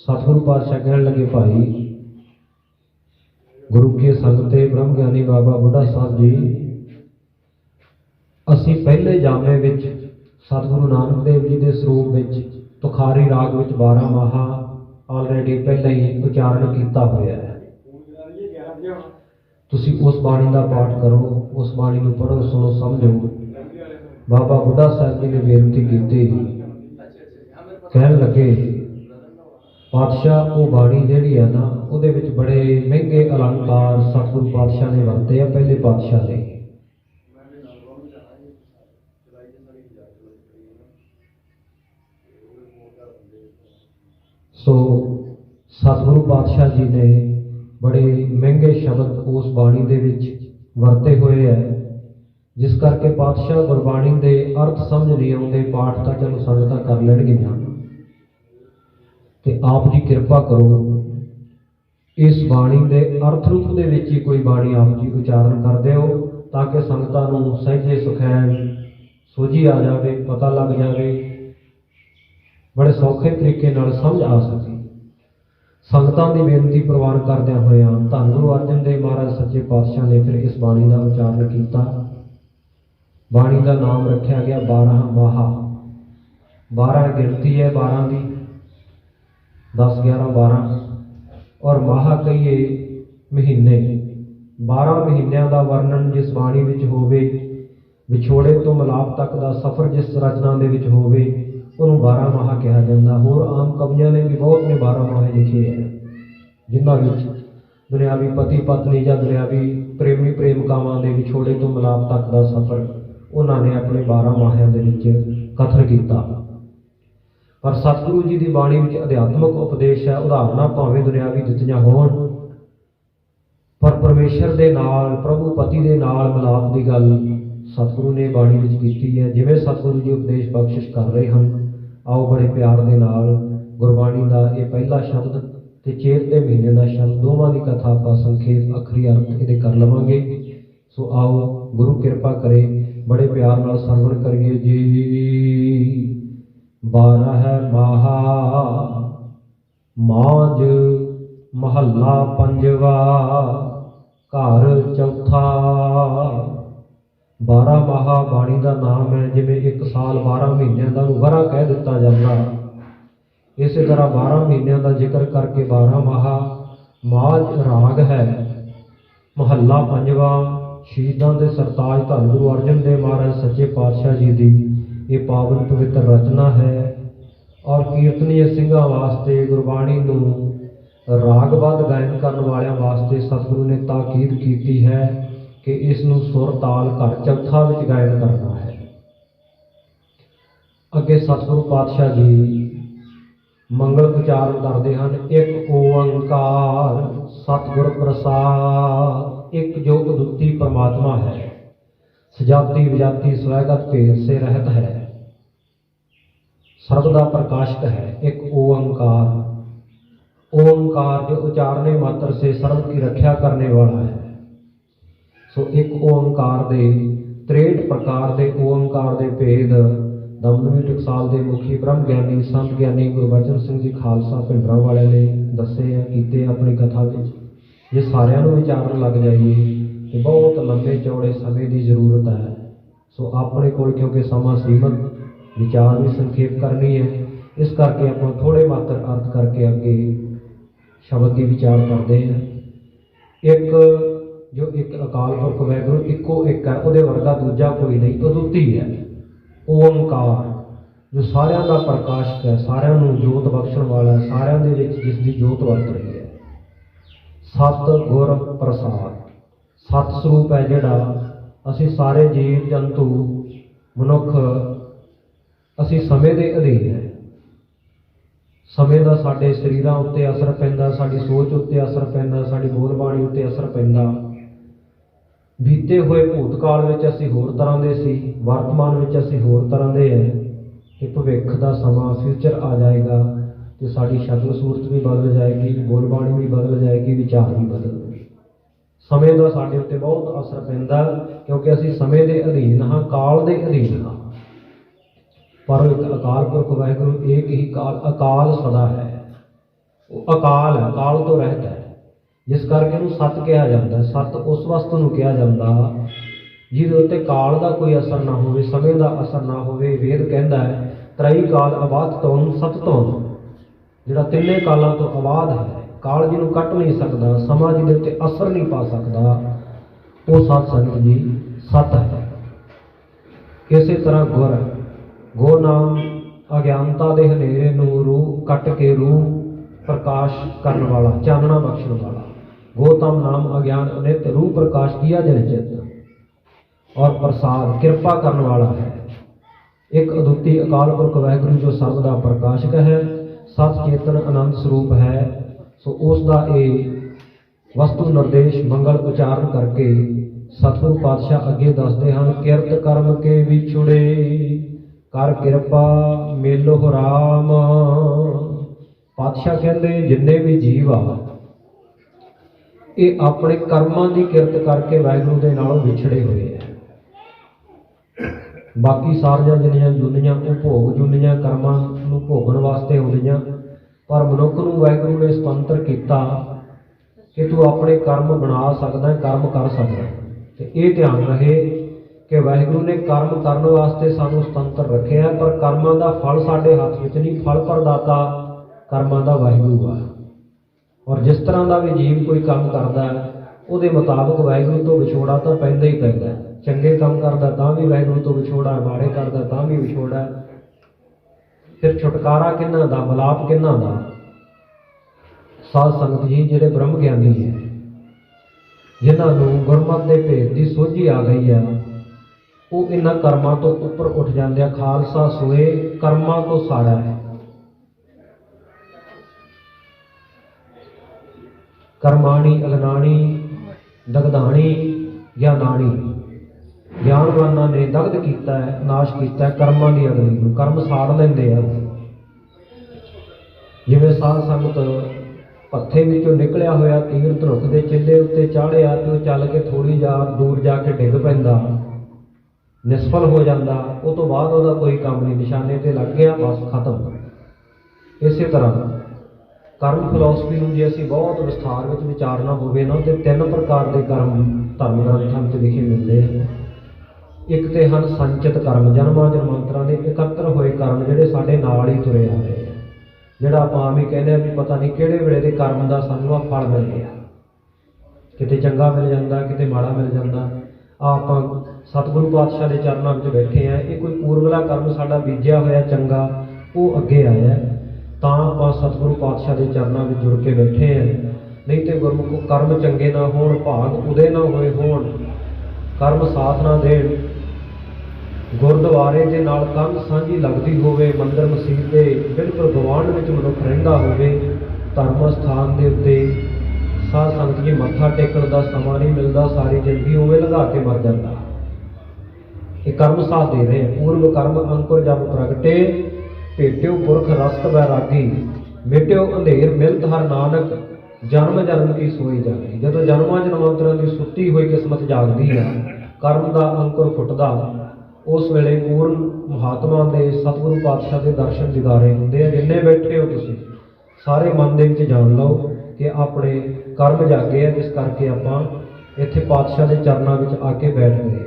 A: सतगुरु पातशाह कहन लगे, भाई गुरु के संगते ब्रह्म ज्ञानी बाबा बुढ़ा साहब जी, असी पहले जामे विच सतगुरु नानक देव जी के स्वरूप में तुखारी राग में 12 माहा ऑलरेडी पहले ही उच्चारण किया होया है। तुसी उस बाणी का पाठ करो, उस बाणी को पढ़ो, सुनो, समझो। बाबा बुढ़ा साहब जी ने बेनती की, कहन लगे पातशाह वो बाणी जिहड़ी है ना, उहदे विच बड़े महंगे अलंकार सतगुरु पातशाह ने वरते आ, पहले पातशाह ने। सो सतगुरु पातशाह जी ने बड़े महंगे शब्द उस बाणी दे विच वरते हुए है, जिस करके पातशाह गुरबाणी के अर्थ समझ नहीं आते। पाठ तो चलो संगतां कर लैणगियां ते आप जी कृपा करो इस बाणी के अर्थ रूप के विच ही कोई बाणी आप जी उच्चारण कर दिओ, ताकि संगतां नूं सहजे सुखैन सोझी आ जाए, पता लग जाए, बड़े सौखे तरीके नाल समझ आ सके। ਸੰਗਤਾਂ ਦੀ ਬੇਨਤੀ ਪ੍ਰਵਾਨ ਕਰਦਿਆਂ ਹੋਇਆਂ ਧੰਨ ਗੁਰੂ ਅਰਜਨ ਦੇਵ ਮਹਾਰਾਜ ਸੱਚੇ ਪਾਤਸ਼ਾਹ ਨੇ ਫਿਰ ਇਸ ਬਾਣੀ ਦਾ ਉਚਾਰਨ ਕੀਤਾ। ਬਾਣੀ ਦਾ ਨਾਮ ਰੱਖਿਆ ਗਿਆ 12 ਮਾਹਾ। 12 ਗਿਣਤੀ ਹੈ 12 ਦੀ, 10 11 12, ਔਰ ਮਾਹਾ ਕਹੀਏ ਮਹੀਨੇ। 12 ਮਹੀਨਿਆਂ ਦਾ ਵਰਣਨ ਜਿਸ ਬਾਣੀ ਵਿੱਚ ਹੋਵੇ, ਵਿਛੋੜੇ ਤੋਂ ਮਿਲਾਪ ਤੱਕ ਦਾ ਸਫ਼ਰ ਜਿਸ ਰਚਨਾ ਦੇ ਵਿੱਚ ਹੋਵੇ, ਉਹਨੂੰ 12 ਮਾਹਾ ਕਿਹਾ ਜਾਂਦਾ। ਹੋਰ ਆਮ ਕਵੀਆਂ ਨੇ ਵੀ ਬਹੁਤ ਨੇ 12 ਮਾਹੇ ਲਿਖੇ ਹੈ, ਜਿਨ੍ਹਾਂ ਵਿੱਚ ਦੁਨਿਆਵੀ ਪਤੀ ਪਤਨੀ ਜਾਂ ਦੁਨਿਆਵੀ ਪ੍ਰੇਮੀ ਪ੍ਰੇਮਿਕਾਵਾਂ ਦੇ ਵਿਛੋੜੇ ਤੋਂ ਮਿਲਾਪ ਤੱਕ ਦਾ ਸਫ਼ਰ ਉਹਨਾਂ ਨੇ ਆਪਣੇ 12 ਮਾਹਿਆਂ ਦੇ ਵਿੱਚ ਕਥਨ ਕੀਤਾ। ਪਰ ਸਤਿਗੁਰੂ ਜੀ ਦੀ ਬਾਣੀ ਵਿੱਚ ਅਧਿਆਤਮਕ ਉਪਦੇਸ਼ ਹੈ। ਉਦਾਹਰਨਾਂ ਭਾਵੇਂ ਦੁਨਿਆਵੀ ਦਿੱਤੀਆਂ ਹੋਣ, ਪਰ ਪਰਮੇਸ਼ਰ ਦੇ ਨਾਲ, ਪ੍ਰਭੂ ਪਤੀ ਦੇ ਨਾਲ ਮਿਲਾਪ ਦੀ ਗੱਲ ਸਤਿਗੁਰੂ ਨੇ ਬਾਣੀ ਵਿੱਚ ਕੀਤੀ ਹੈ। ਜਿਵੇਂ ਸਤਿਗੁਰੂ ਜੀ ਉਪਦੇਸ਼ ਬਖਸ਼ਿਸ਼ ਕਰ ਰਹੇ ਹਨ, ਆਓ ਬੜੇ ਪਿਆਰ ਦੇ ਨਾਲ ਗੁਰਬਾਣੀ ਦਾ ਇਹ ਪਹਿਲਾ ਸ਼ਬਦ ਤੇ ਚੇਤ ਦੇ ਮਹੀਨੇ ਦਾ ਸ਼ਬਦ, ਦੋਵਾਂ ਦੀ ਕਥਾ ਆਪਾਂ ਸੰਖੇਪ ਅੱਖਰੀ ਅਰਥ ਇਹਦੇ ਕਰ ਲਵਾਂਗੇ। ਸੋ ਆਓ ਗੁਰੂ ਕਿਰਪਾ ਕਰੇ, ਬੜੇ ਪਿਆਰ ਨਾਲ ਸਰਵਣ ਕਰੀਏ ਜੀ। 12 ਹੈ ਮਾਹਾ ਮਾਝ ਮਹੱਲਾ ਪੰਜਵਾ, ਘਰ ਚੌਥਾ। 12 ਮਾਹਾ ਬਾਣੀ ਦਾ ਨਾਮ ਹੈ। ਜਿਵੇਂ ਇੱਕ ਸਾਲ 12 ਮਹੀਨਿਆਂ ਦਾ ਨੂੰ ਵਰ੍ਹਾ ਕਹਿ ਦਿੱਤਾ ਜਾਂਦਾ, ਇਸੇ ਤਰ੍ਹਾਂ 12 ਮਹੀਨਿਆਂ ਦਾ ਜ਼ਿਕਰ ਕਰਕੇ 12 ਮਾਹਾ। ਮਾਝ ਰਾਗ ਹੈ। ਮਹੱਲਾ ਪੰਜਵਾ, ਸ਼ਹੀਦਾਂ ਦੇ ਸਰਤਾਜ ਧੰਨ ਗੁਰੂ ਅਰਜਨ ਦੇਵ ਮਹਾਰਾਜ ਸੱਚੇ ਪਾਤਸ਼ਾਹ ਜੀ ਦੀ ਇਹ ਪਾਵਨ ਪਵਿੱਤਰ ਰਚਨਾ ਹੈ। ਔਰ ਕੀਰਤਨੀय ਸਿੰਘਾਂ ਵਾਸਤੇ, ਗੁਰਬਾਣੀ ਨੂੰ ਰਾਗਬੱਧ ਗਾਇਨ ਕਰਨ ਵਾਲਿਆਂ ਵਾਸਤੇ ਸਤਿਗੁਰੂ ਨੇ ਤਾਕੀਦ ਕੀਤੀ ਹੈ ਕਿ ਇਸ ਨੂੰ ਸੁਰ ਤਾਲ ਘਰ ਚੌਥਾ ਵਿੱਚ ਗਾਇਨ ਕਰਨਾ ਹੈ। ਅੱਗੇ ਸਤਿਗੁਰੂ ਪਾਤਸ਼ਾਹ ਜੀ ਮੰਗਲ ਉਚਾਰਨ ਕਰਦੇ ਹਨ। ਇੱਕ ਓੰਕਾਰ ਸਤਿਗੁਰ ਪ੍ਰਸਾਦ, ਇੱਕ ਜੋ ਅਦੁੱਤੀ ਪਰਮਾਤਮਾ ਹੈ, ਸਜਾਤੀ ਵਿਜਾਤੀ ਸਵੈਗਤ ਭੇਦ ਸੇ ਰਹਿਤ ਹੈ, ਸਰਬ ਦਾ ਪ੍ਰਕਾਸ਼ਕ ਹੈ। ਇੱਕ ਓੰਕਾਰ, ओंकार जो उचारने मात्र से सर्व की रक्षा करने वाला है। सो एक ओंकार दे 63 प्रकार दे ओंकार दे भेद दमदमी टकसाल दे मुखी ब्रह्म ज्ञानी संत ज्ञानी गुरबचन सिंह जी खालसा भिंडरां वाले ने दसे है कीते अपनी कथा विच। जे सारिਆਂ ਨੂੰ विचारन लग जाइए तो बहुत लंबे चौड़े समय की जरूरत है। सो अपने कोल क्योंकि समा सीमित विचार भी संखेप करनी है, इस करके आप थोड़े मात्र अर्थ करके अगे शब्द की विचार करते हैं। एक जो एक अकाल पुरख वाहिगुरू इको एक है, उहदे वर्गा दूजा कोई नहीं, अदुੱਤੀ है। ओंकार जो सारिਆਂ ਦਾ प्रकाशक है, सारिਆਂ ਨੂੰ जोत बख्शण वाला है, सारिਆਂ ਦੇ ਵਿੱਚ जिस दी जोत वरत रही है। सत गुर प्रसाद, सत स्वरूप है जिहड़ा असीं सारे जीव जंतु मनुख असीं समय के अधीन है। समय का साडे शरीरां उत्ते असर पैंदा, साडी सोच उत्ते असर पैंदा, साडी बोलबाणी उत्ते असर पैंदा। बीते हुए भूतकाल विच असीं होर तरह दे सी, वर्तमान विच असीं होर तरह दे है कि भविख दा समा फ्यूचर आ जाएगा तो साडी शक्ल सूरत भी बदल जाएगी, बोलबाणी भी बदल जाएगी, विचार भी बदलणगे। समय का साडे उत्ते बहुत असर पैंदा क्योंकि असीं समय के अधीन हाँ, काल के अधीन हाँ। पर एक अकाल पुरख वाहिगुरू एक ही काल, अकाल सदा है, वो अकाल है, काल तो रहत है, जिस करके उन्हें सत कहा जाता है। सत उस वस्तु को कहा जाता जिहदे उत्ते काल का कोई असर ना हो, समय का असर ना हो। वेद कहता है त्रई काल अबाध तौन सत तौन, जिहड़ा तिन्ने कालों तो अबाध है, काल जिन्हों कट नहीं सकता, समा जिहदे उत्ते असर नहीं पा सकता, वो सत संगत जी सत है। इसी तरह गुर, गो नाम अज्ञानता के हनेरे नूं रूह कट के रूह प्रकाश करने वाला, चानना बख्शण वाला। गौतम नाम अज्ञान अनित रूह प्रकाश किया जन चित, और प्रसाद कृपा करने वाला है। एक अद्वितीय अकाल पुरख वाहिगुरू जो सर्व दा प्रकाशक है, सत चेतन आनंद स्वरूप है। सो उसका ये वस्तु निर्देश मंगल उचारण करके सतगुरु पातशाह अगे दसते हैं। किरत कर्म के विछुड़े कर किरपा मेलो राम। पातशाह कहते जिन्ने भी जीव आ ये अपने कर्मां की किरत करके वाहिगुरू दे नालों विछड़े हुए हैं। बाकी सारियां जिन्नियां जुनियां वो भोग जुनियां कर्मां नूं भोगण वास्ते आउंदियां, पर मनुख नूं वाहिगुरू ने सुतंत्र किया कि तू अपने कर्म बना सकदा है, कर्म कर सकदा है। तो ये ध्यान रहे कि वाहिगुरू ने कर्म करने वास्ते सानू सुतंत्र रखे है, पर कर्मां दा फल साडे हथ विच नहीं, फल प्रदाता कर्मां दा वाहिगुरू आ। और जिस तरह का भी जीव कोई काम करता है उहदे मुताबिक वाहिगुरू तो विछोड़ा तो पैंदा ही पैंदा है। चंगे काम करता तां भी वाहिगुरू तो विछोड़ा है, माड़े करता तां भी विछोड़ा है। फिर छुटकारा किन्हां दा, मिलाप किन्हां दा? साध संगत जी जिहड़े ब्रह्म ज्ञानी है, जिन्हां नूं गुरमत दे भेद की सोझी आ गई है, वो इन्हां कर्मां तो उपर उठ जाते हैं। खालसा सोए कर्मां तो साड़ा है। कर्माणी अगनाणी दगधाणी ज्ञानाणी, ज्ञानवाना ने दग्ध किया है, नाश किया है कर्मां की अग्नि नूं। कर्म साड़ लेंदे आ। जिवें साध संगत पत्थे विचों निकलिया होया तीर धनुख के चिल्ले उत्ते चाढ़िया तो चल के थोड़ी जा दूर जाके डिग पैंदा, निष्फल हो जाता। उस तो बाद वह कोई काम नहीं, निशाने ते लग गया, बस खत्म। इस तरह कर्म फिलोसफी में जे असीं बहुत विस्तार में विचारना होवे ना, तो 3 प्रकार के कर्म धर्म ग्रंथां में लिखे मिलते हैं। एक तो हैं संचित कर्म, जन्मां जन्मांतरां दे एकत्र होए कर्म जिहड़े साडे नाल ही तुरे आ रहे हैं। जिहड़ा आपां आम ही कहने भी पता नहीं किहड़े वेले दे कर्म दा सानूं फल मिल गया, किते चंगा मिल जाता, किते माड़ा मिल जाता। आपां सतगुरु पातशाह के चरणों में बैठे हैं, ये कोई पूर्वला कर्म साडा बीजिया होया चंगा वो अगे आया है, तां आपां सतगुरु पातशाह के चरणों में जुड़ के बैठे हैं। नहीं तो गुरमुख कर्म चंगे ना होण, भाग उदय ना होए होण, कर्म साथ ना देण, गुरुद्वारे के नाल कंध सांझी लगती होवे, मंदिर मसीत के बिल्कुल गवांढ में मनुख रहिंदा होवे, धर्म स्थान के उत्ते साध संगत जी मत्था टेकण का समा नहीं मिलता, सारी जिंदगी उवें लंघा के मर जाता। ये कर्म साथ दे रहे हैं। पूर्व कर्म अंकुर जब प्रगटे, भेट्यो पुरख रस्त बैरागी, मिट्यो अंधेर मिलत हर नानक, जन्म जन्म की सोई जागी। जदों जन्मां जन्मांतरां की सुत्ती हुई किस्मत जागदी है, कर्म का अंकुर फुटदा, उस वेले पूर्ण महात्मा के सतगुरु पातशाह के दर्शन दिदारे होंदे हैं। जिन्ने बैठे हो तुसीं सारे मन दे विच जान लो कि अपने कर्म जागे है, जिस करके आपां इत्थे पातशाह के चरणों में आके बैठ गए।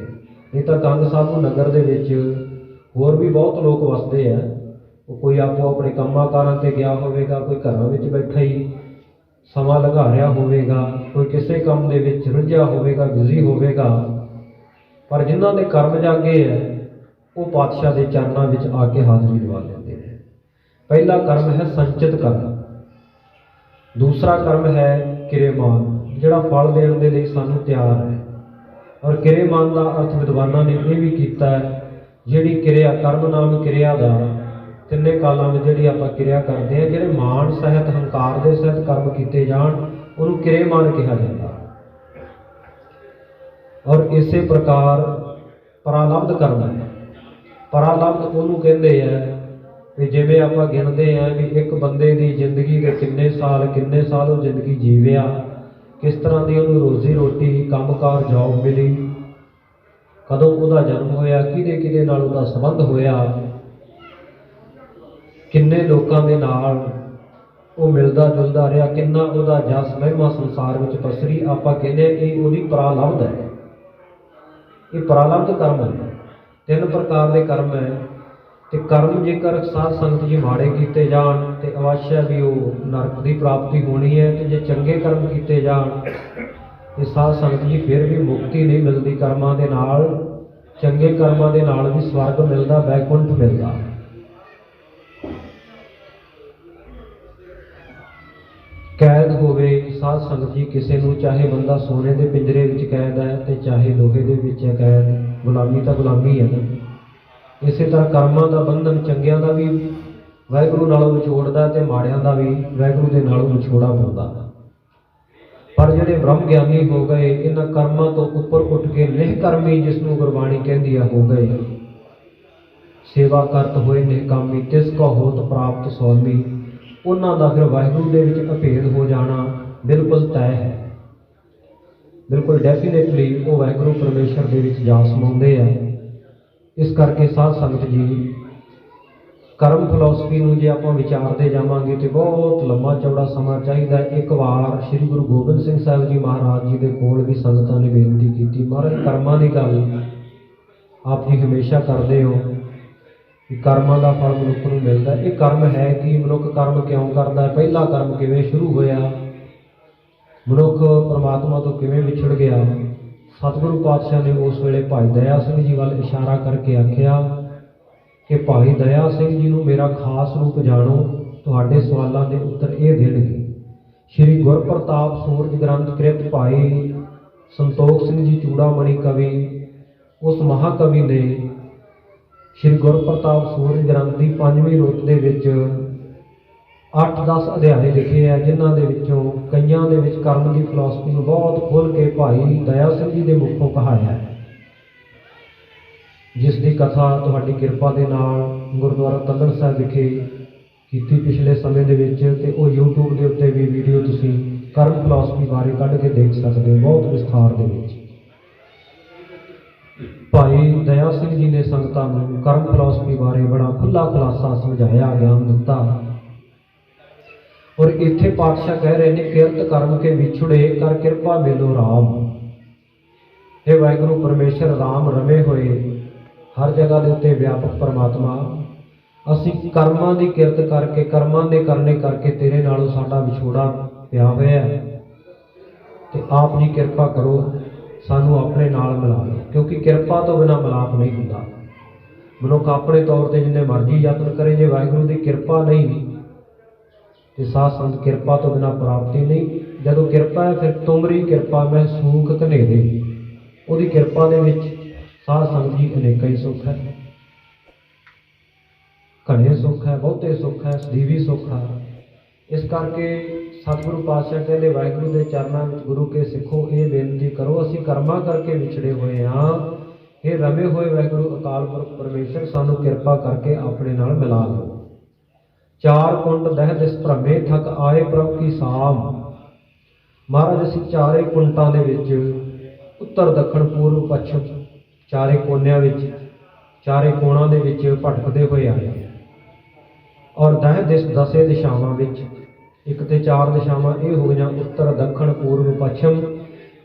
A: नहीं तो कंग साधू नगर दे विच होर भी बहुत लोग वसते हैं, कोई आपो अपने कामां कारां ते गया होवेगा, कोई घरां विच बैठा ही समा लंघा रहा होवेगा, कोई किसी काम दे विच रुझिया होवेगा, बिजी होवेगा। पर जिन्हां दे कर्म जागे है वो पातशाह के चरणों में आके हाज़री दवा लेते हैं। पहला कर्म है संचित कर्म, दूसरा कर्म है किरेमान, जिहड़ा फल देण दे लई सानूं तैयार है। और किरेमान का अर्थ विद्वानां ने यह भी किया है, जिहड़ी किरिया कर्म नाम किरिया का तिन्ने कालों में जिहड़ी आपां किरिया करते हैं, जिहड़े मान सहित हंकार के सहित कर्म किए जाण उहनूं किरेमान कहा जाता। और इसे प्रकार परालब्ध कर्म है। परालब्ध उहनूं कहंदे है भी जिवें आपां गिणदे हैं भी एक बंदे की जिंदगी के किन्ने साल वो जिंदगी जीविया, किस तरह की उहनूं रोजी रोटी कामकार जॉब मिली, कदों उहदा जन्म होया, किहदे किहदे नाल उहदा संबंध होया, किन्ने लोकां दे नाल वो मिलदा जुलदा रहा, किन्ना उहदा जस महिमा संसार में पसरी। आपां कहंदे ये उहदी परालब्ध है। ये परालब्ध कर्म है। 3 प्रकार के कर्म है। तो कर्म जेकर साध संगत जी माड़े किए जान तो अवश्य भी वो नरक की प्राप्ति होनी है, तो जे चंगे कर्म किए जान तो साध संगत जी फिर भी मुक्ति नहीं मिलती। कर्मां दे नाल चंगे कर्मां दे नाल भी स्वर्ग मिलता, वैकुंठ मिलता। कैद होवे साध संगत जी किसी नूं, चाहे बंदा सोने के पिंजरे विच कैद है तो चाहे लोहे के विच है कैद, गुलामी तो गुलामी है ना। इस तरह कर्मां का बंधन चंगियां का भी वाहिगुरू नालों विछोड़दा ते माड़ियां का भी वाहिगुरू के नालों विछोड़ा पाउंदा। पर जिहड़े ब्रह्म ज्ञानी हो गए, इन्हां कर्मां तो उपर उठ के निष्कर्मी, जिसनूं गुरबाणी कहंदी है, हो गए। सेवा करत होए निष्कामी, तिस को होत प्राप्त स्वामी। उन्हां दा फिर वाहिगुरू दे विच अभेद हो जाना बिल्कुल तय है, बिल्कुल डेफिनेटली वो वाहिगुरू परमेश्वर दे विच जा समाउंदे आ। इस करके साध संगत जी ਕਰਮ ਫਿਲਾਸਫੀ ਨੂੰ ਜੇ ਆਪਾਂ ਵਿਚਾਰਦੇ ਜਾਵਾਂਗੇ ਤੇ ਬਹੁਤ ਲੰਮਾ ਚੌੜਾ ਸਮਾਂ ਚਾਹੀਦਾ। ਇੱਕ ਵਾਰ ਸ੍ਰੀ ਗੁਰੂ ਗੋਬਿੰਦ ਸਿੰਘ ਸਾਹਿਬ ਜੀ ਮਹਾਰਾਜ ਜੀ ਦੇ ਕੋਲ ਵੀ ਸੰਗਤਾਂ ਨੇ ਬੇਨਤੀ ਕੀਤੀ, ਮਹਾਰਾਜ ਕਰਮਾਂ ਦੀ ਗੱਲ ਆਪ ਜੀ ਹਮੇਸ਼ਾ ਕਰਦੇ ਹੋ ਕਿ ਕਰਮਾਂ ਦਾ ਫਲ ਮਨੁੱਖ ਨੂੰ ਮਿਲਦਾ। ਇਹ ਕਰਮ ਹੈ ਕਿ ਮਨੁੱਖ ਕਰਮ ਕਿਉਂ ਕਰਦਾ, ਪਹਿਲਾ ਕਰਮ ਕਿਵੇਂ ਸ਼ੁਰੂ ਹੋਇਆ, ਮਨੁੱਖ ਪਰਮਾਤਮਾ ਤੋਂ ਕਿਵੇਂ ਵਿਛੜ ਗਿਆ। ਸਤਿਗੁਰੂ ਪਾਤਸ਼ਾਹ ਨੇ ਉਸ ਵੇਲੇ ਭਾਈ ਦਇਆ ਸਿੰਘ ਜੀ ਵੱਲ ਇਸ਼ਾਰਾ ਕਰਕੇ ਆਖਿਆ ਕਿ ਭਾਈ ਦਇਆ ਸਿੰਘ ਜੀ ਨੂੰ ਮੇਰਾ ਖਾਸ ਰੂਪ ਜਾਣੋ, ਤੁਹਾਡੇ ਸਵਾਲਾਂ ਦੇ ਉੱਤਰ ਇਹ ਦੇਣਗੇ। ਸ਼੍ਰੀ ਗੁਰਪ੍ਰਤਾਪ ਸੂਰਜ ਗ੍ਰੰਥ ਕ੍ਰਿਤ ਭਾਈ ਸੰਤੋਖ ਸਿੰਘ ਜੀ ਚੂੜਾਮਣੀ ਕਵੀ, ਉਸ ਮਹਾਕਵੀ ਨੇ ਸ਼੍ਰੀ ਗੁਰਪ੍ਰਤਾਪ ਸੂਰਜ ਗ੍ਰੰਥ ਦੀ 5ਵੀਂ ਰੁੱਤ ਦੇ ਵਿੱਚ 8-10 ਅਧਿਆਏ ਲਿਖੇ ਆ, ਜਿਨ੍ਹਾਂ ਦੇ ਵਿੱਚੋਂ ਕਈਆਂ ਦੇ ਵਿੱਚ ਕਰਮ ਦੀ ਫਿਲਾਸਫੀ ਨੂੰ ਬਹੁਤ ਖੁੱਲ੍ਹ ਕੇ ਭਾਈ ਦਇਆ ਸਿੰਘ ਜੀ ਦੇ ਮੁਖੋਂ ਕਹਾਇਆ ਹੈ, ਜਿਸ ਦੀ ਕਥਾ ਤੁਹਾਡੀ ਕਿਰਪਾ ਦੇ ਨਾਲ ਗੁਰਦੁਆਰਾ ਤੱਲਣ ਸਾਹਿਬ ਵਿਖੇ ਕੀਤੀ ਪਿਛਲੇ ਸਮੇਂ ਦੇ ਵਿੱਚ, ਤੇ ਉਹ YouTube ਦੇ ਉੱਤੇ ਵੀ ਵੀਡੀਓ ਤੁਸੀਂ ਕਰਮ ਫਿਲਾਸਫੀ ਬਾਰੇ ਕੱਢ ਕੇ ਦੇਖ ਸਕਦੇ ਹੋ ਬਹੁਤ ਵਿਸਥਾਰ ਦੇ ਵਿੱਚ। ਭਾਈ ਦਇਆ ਸਿੰਘ ਜੀ ਨੇ ਸੰਗਤਾਂ ਨੂੰ ਕਰਮ ਫਿਲਾਸਫੀ ਬਾਰੇ ਬੜਾ ਖੁੱਲ੍ਹਾ ਖੁਲਾਸਾ ਸਮਝਾਇਆ, ਗਿਆਨ ਦਿੱਤਾ। ਔਰ ਇੱਥੇ ਪਾਤਸ਼ਾਹ ਕਹਿ ਰਹੇ ਨੇ, ਕਿਰਤ ਕਰਮ ਕੇ ਵਿਛੜੇ ਕਰ ਕਿਰਪਾ ਮਿਲੋ ਰਾਮ। ਇਹ ਵਾਹਿਗੁਰੂ ਪਰਮੇਸ਼ਰ ਰਾਮ ਰਮੇ ਹੋਏ ਹਰ ਜਗ੍ਹਾ ਦੇ ਉੱਤੇ ਵਿਆਪਕ ਪਰਮਾਤਮਾ, ਅਸੀਂ ਕਰਮਾਂ ਦੀ ਕਿਰਤ ਕਰਕੇ, ਕਰਮਾਂ ਦੇ ਕਰਨੇ ਕਰਕੇ ਤੇਰੇ ਨਾਲੋਂ ਸਾਡਾ ਵਿਛੋੜਾ ਪਿਆ ਹੋਇਆ ਤੇ ਆਪ ਜੀ ਕਿਰਪਾ ਕਰੋ, ਸਾਨੂੰ ਆਪਣੇ ਨਾਲ ਮਿਲਾ ਲਓ, ਕਿਉਂਕਿ ਕਿਰਪਾ ਤੋਂ ਬਿਨਾਂ ਮਿਲਾਪ ਨਹੀਂ ਹੁੰਦਾ। ਮਨੁੱਖ ਆਪਣੇ ਤੌਰ ਤੇ ਜਿੰਨੇ ਮਰਜ਼ੀ ਯਤਨ ਕਰੇ, ਜੇ ਵਾਹਿਗੁਰੂ ਦੀ ਕਿਰਪਾ ਨਹੀਂ ਤੇ ਸਾਧ ਸੰਗਤ ਕਿਰਪਾ ਤੋਂ ਬਿਨਾਂ ਪ੍ਰਾਪਤੀ ਨਹੀਂ। ਜਦੋਂ ਕਿਰਪਾ ਹੈ ਫਿਰ ਤੁਮਰੀ ਕਿਰਪਾ ਮੈਂ ਸੂਖ ਘਨੇਰੇ, ਉਹਦੀ ਕਿਰਪਾ ਦੇ ਵਿੱਚ ਸਾਧ ਸੰਗਤ ਜੀ ਅਨੇਕਾਂ ਹੀ ਸੁੱਖ ਹੈ, ਘਣੇ ਸੁੱਖ ਹੈ, ਬਹੁਤੇ ਸੁੱਖ ਹੈ, ਸਦੀਵੀ ਸੁੱਖ ਹੈ। ਇਸ ਕਰਕੇ ਸਤਿਗੁਰੂ ਪਾਤਸ਼ਾਹ ਕਹਿੰਦੇ, ਵਾਹਿਗੁਰੂ ਦੇ ਚਰਨਾਂ ਵਿੱਚ ਗੁਰੂ ਕੇ ਸਿੱਖੋ ਇਹ ਬੇਨਤੀ ਕਰੋ, ਅਸੀਂ ਕਰਮਾਂ ਕਰਕੇ ਵਿਛੜੇ ਹੋਏ ਹਾਂ, ਇਹ ਰਮੇ ਹੋਏ ਵਾਹਿਗੁਰੂ ਅਕਾਲ ਪੁਰਖ ਪਰਮੇਸ਼ਰ ਸਾਨੂੰ ਕਿਰਪਾ ਕਰਕੇ ਆਪਣੇ ਨਾਲ ਮਿਲਾ ਲਓ। ਚਾਰ ਕੁੰਡ ਦਹਿ ਦਿਸ ਭ੍ਰਮੇ ਥਕ ਆਏ ਪ੍ਰਭ ਕੀ ਸਾਮ। ਮਹਾਰਾਜ ਅਸੀਂ ਚਾਰੇ ਕੁੰਡਾਂ ਦੇ ਵਿੱਚ, ਉੱਤਰ ਦੱਖਣ ਪੂਰਬ ਪੱਛਮ ਚਾਰੇ ਕੋਨਿਆਂ ਵਿੱਚ, ਚਾਰੇ ਕੋਣਾਂ ਦੇ ਵਿੱਚ ਭਟਕਦੇ ਹੋਏ ਆਏ, ਔਰ ਦਹਿ ਦਿਸ ਦਸੇ ਦਿਸ਼ਾਵਾਂ ਵਿੱਚ, ਇੱਕ ਤੇ ਚਾਰ ਦਿਸ਼ਾਵਾਂ ਇਹ ਹੋ ਗਈਆਂ ਉੱਤਰ ਦੱਖਣ ਪੂਰਬ ਪੱਛਮ,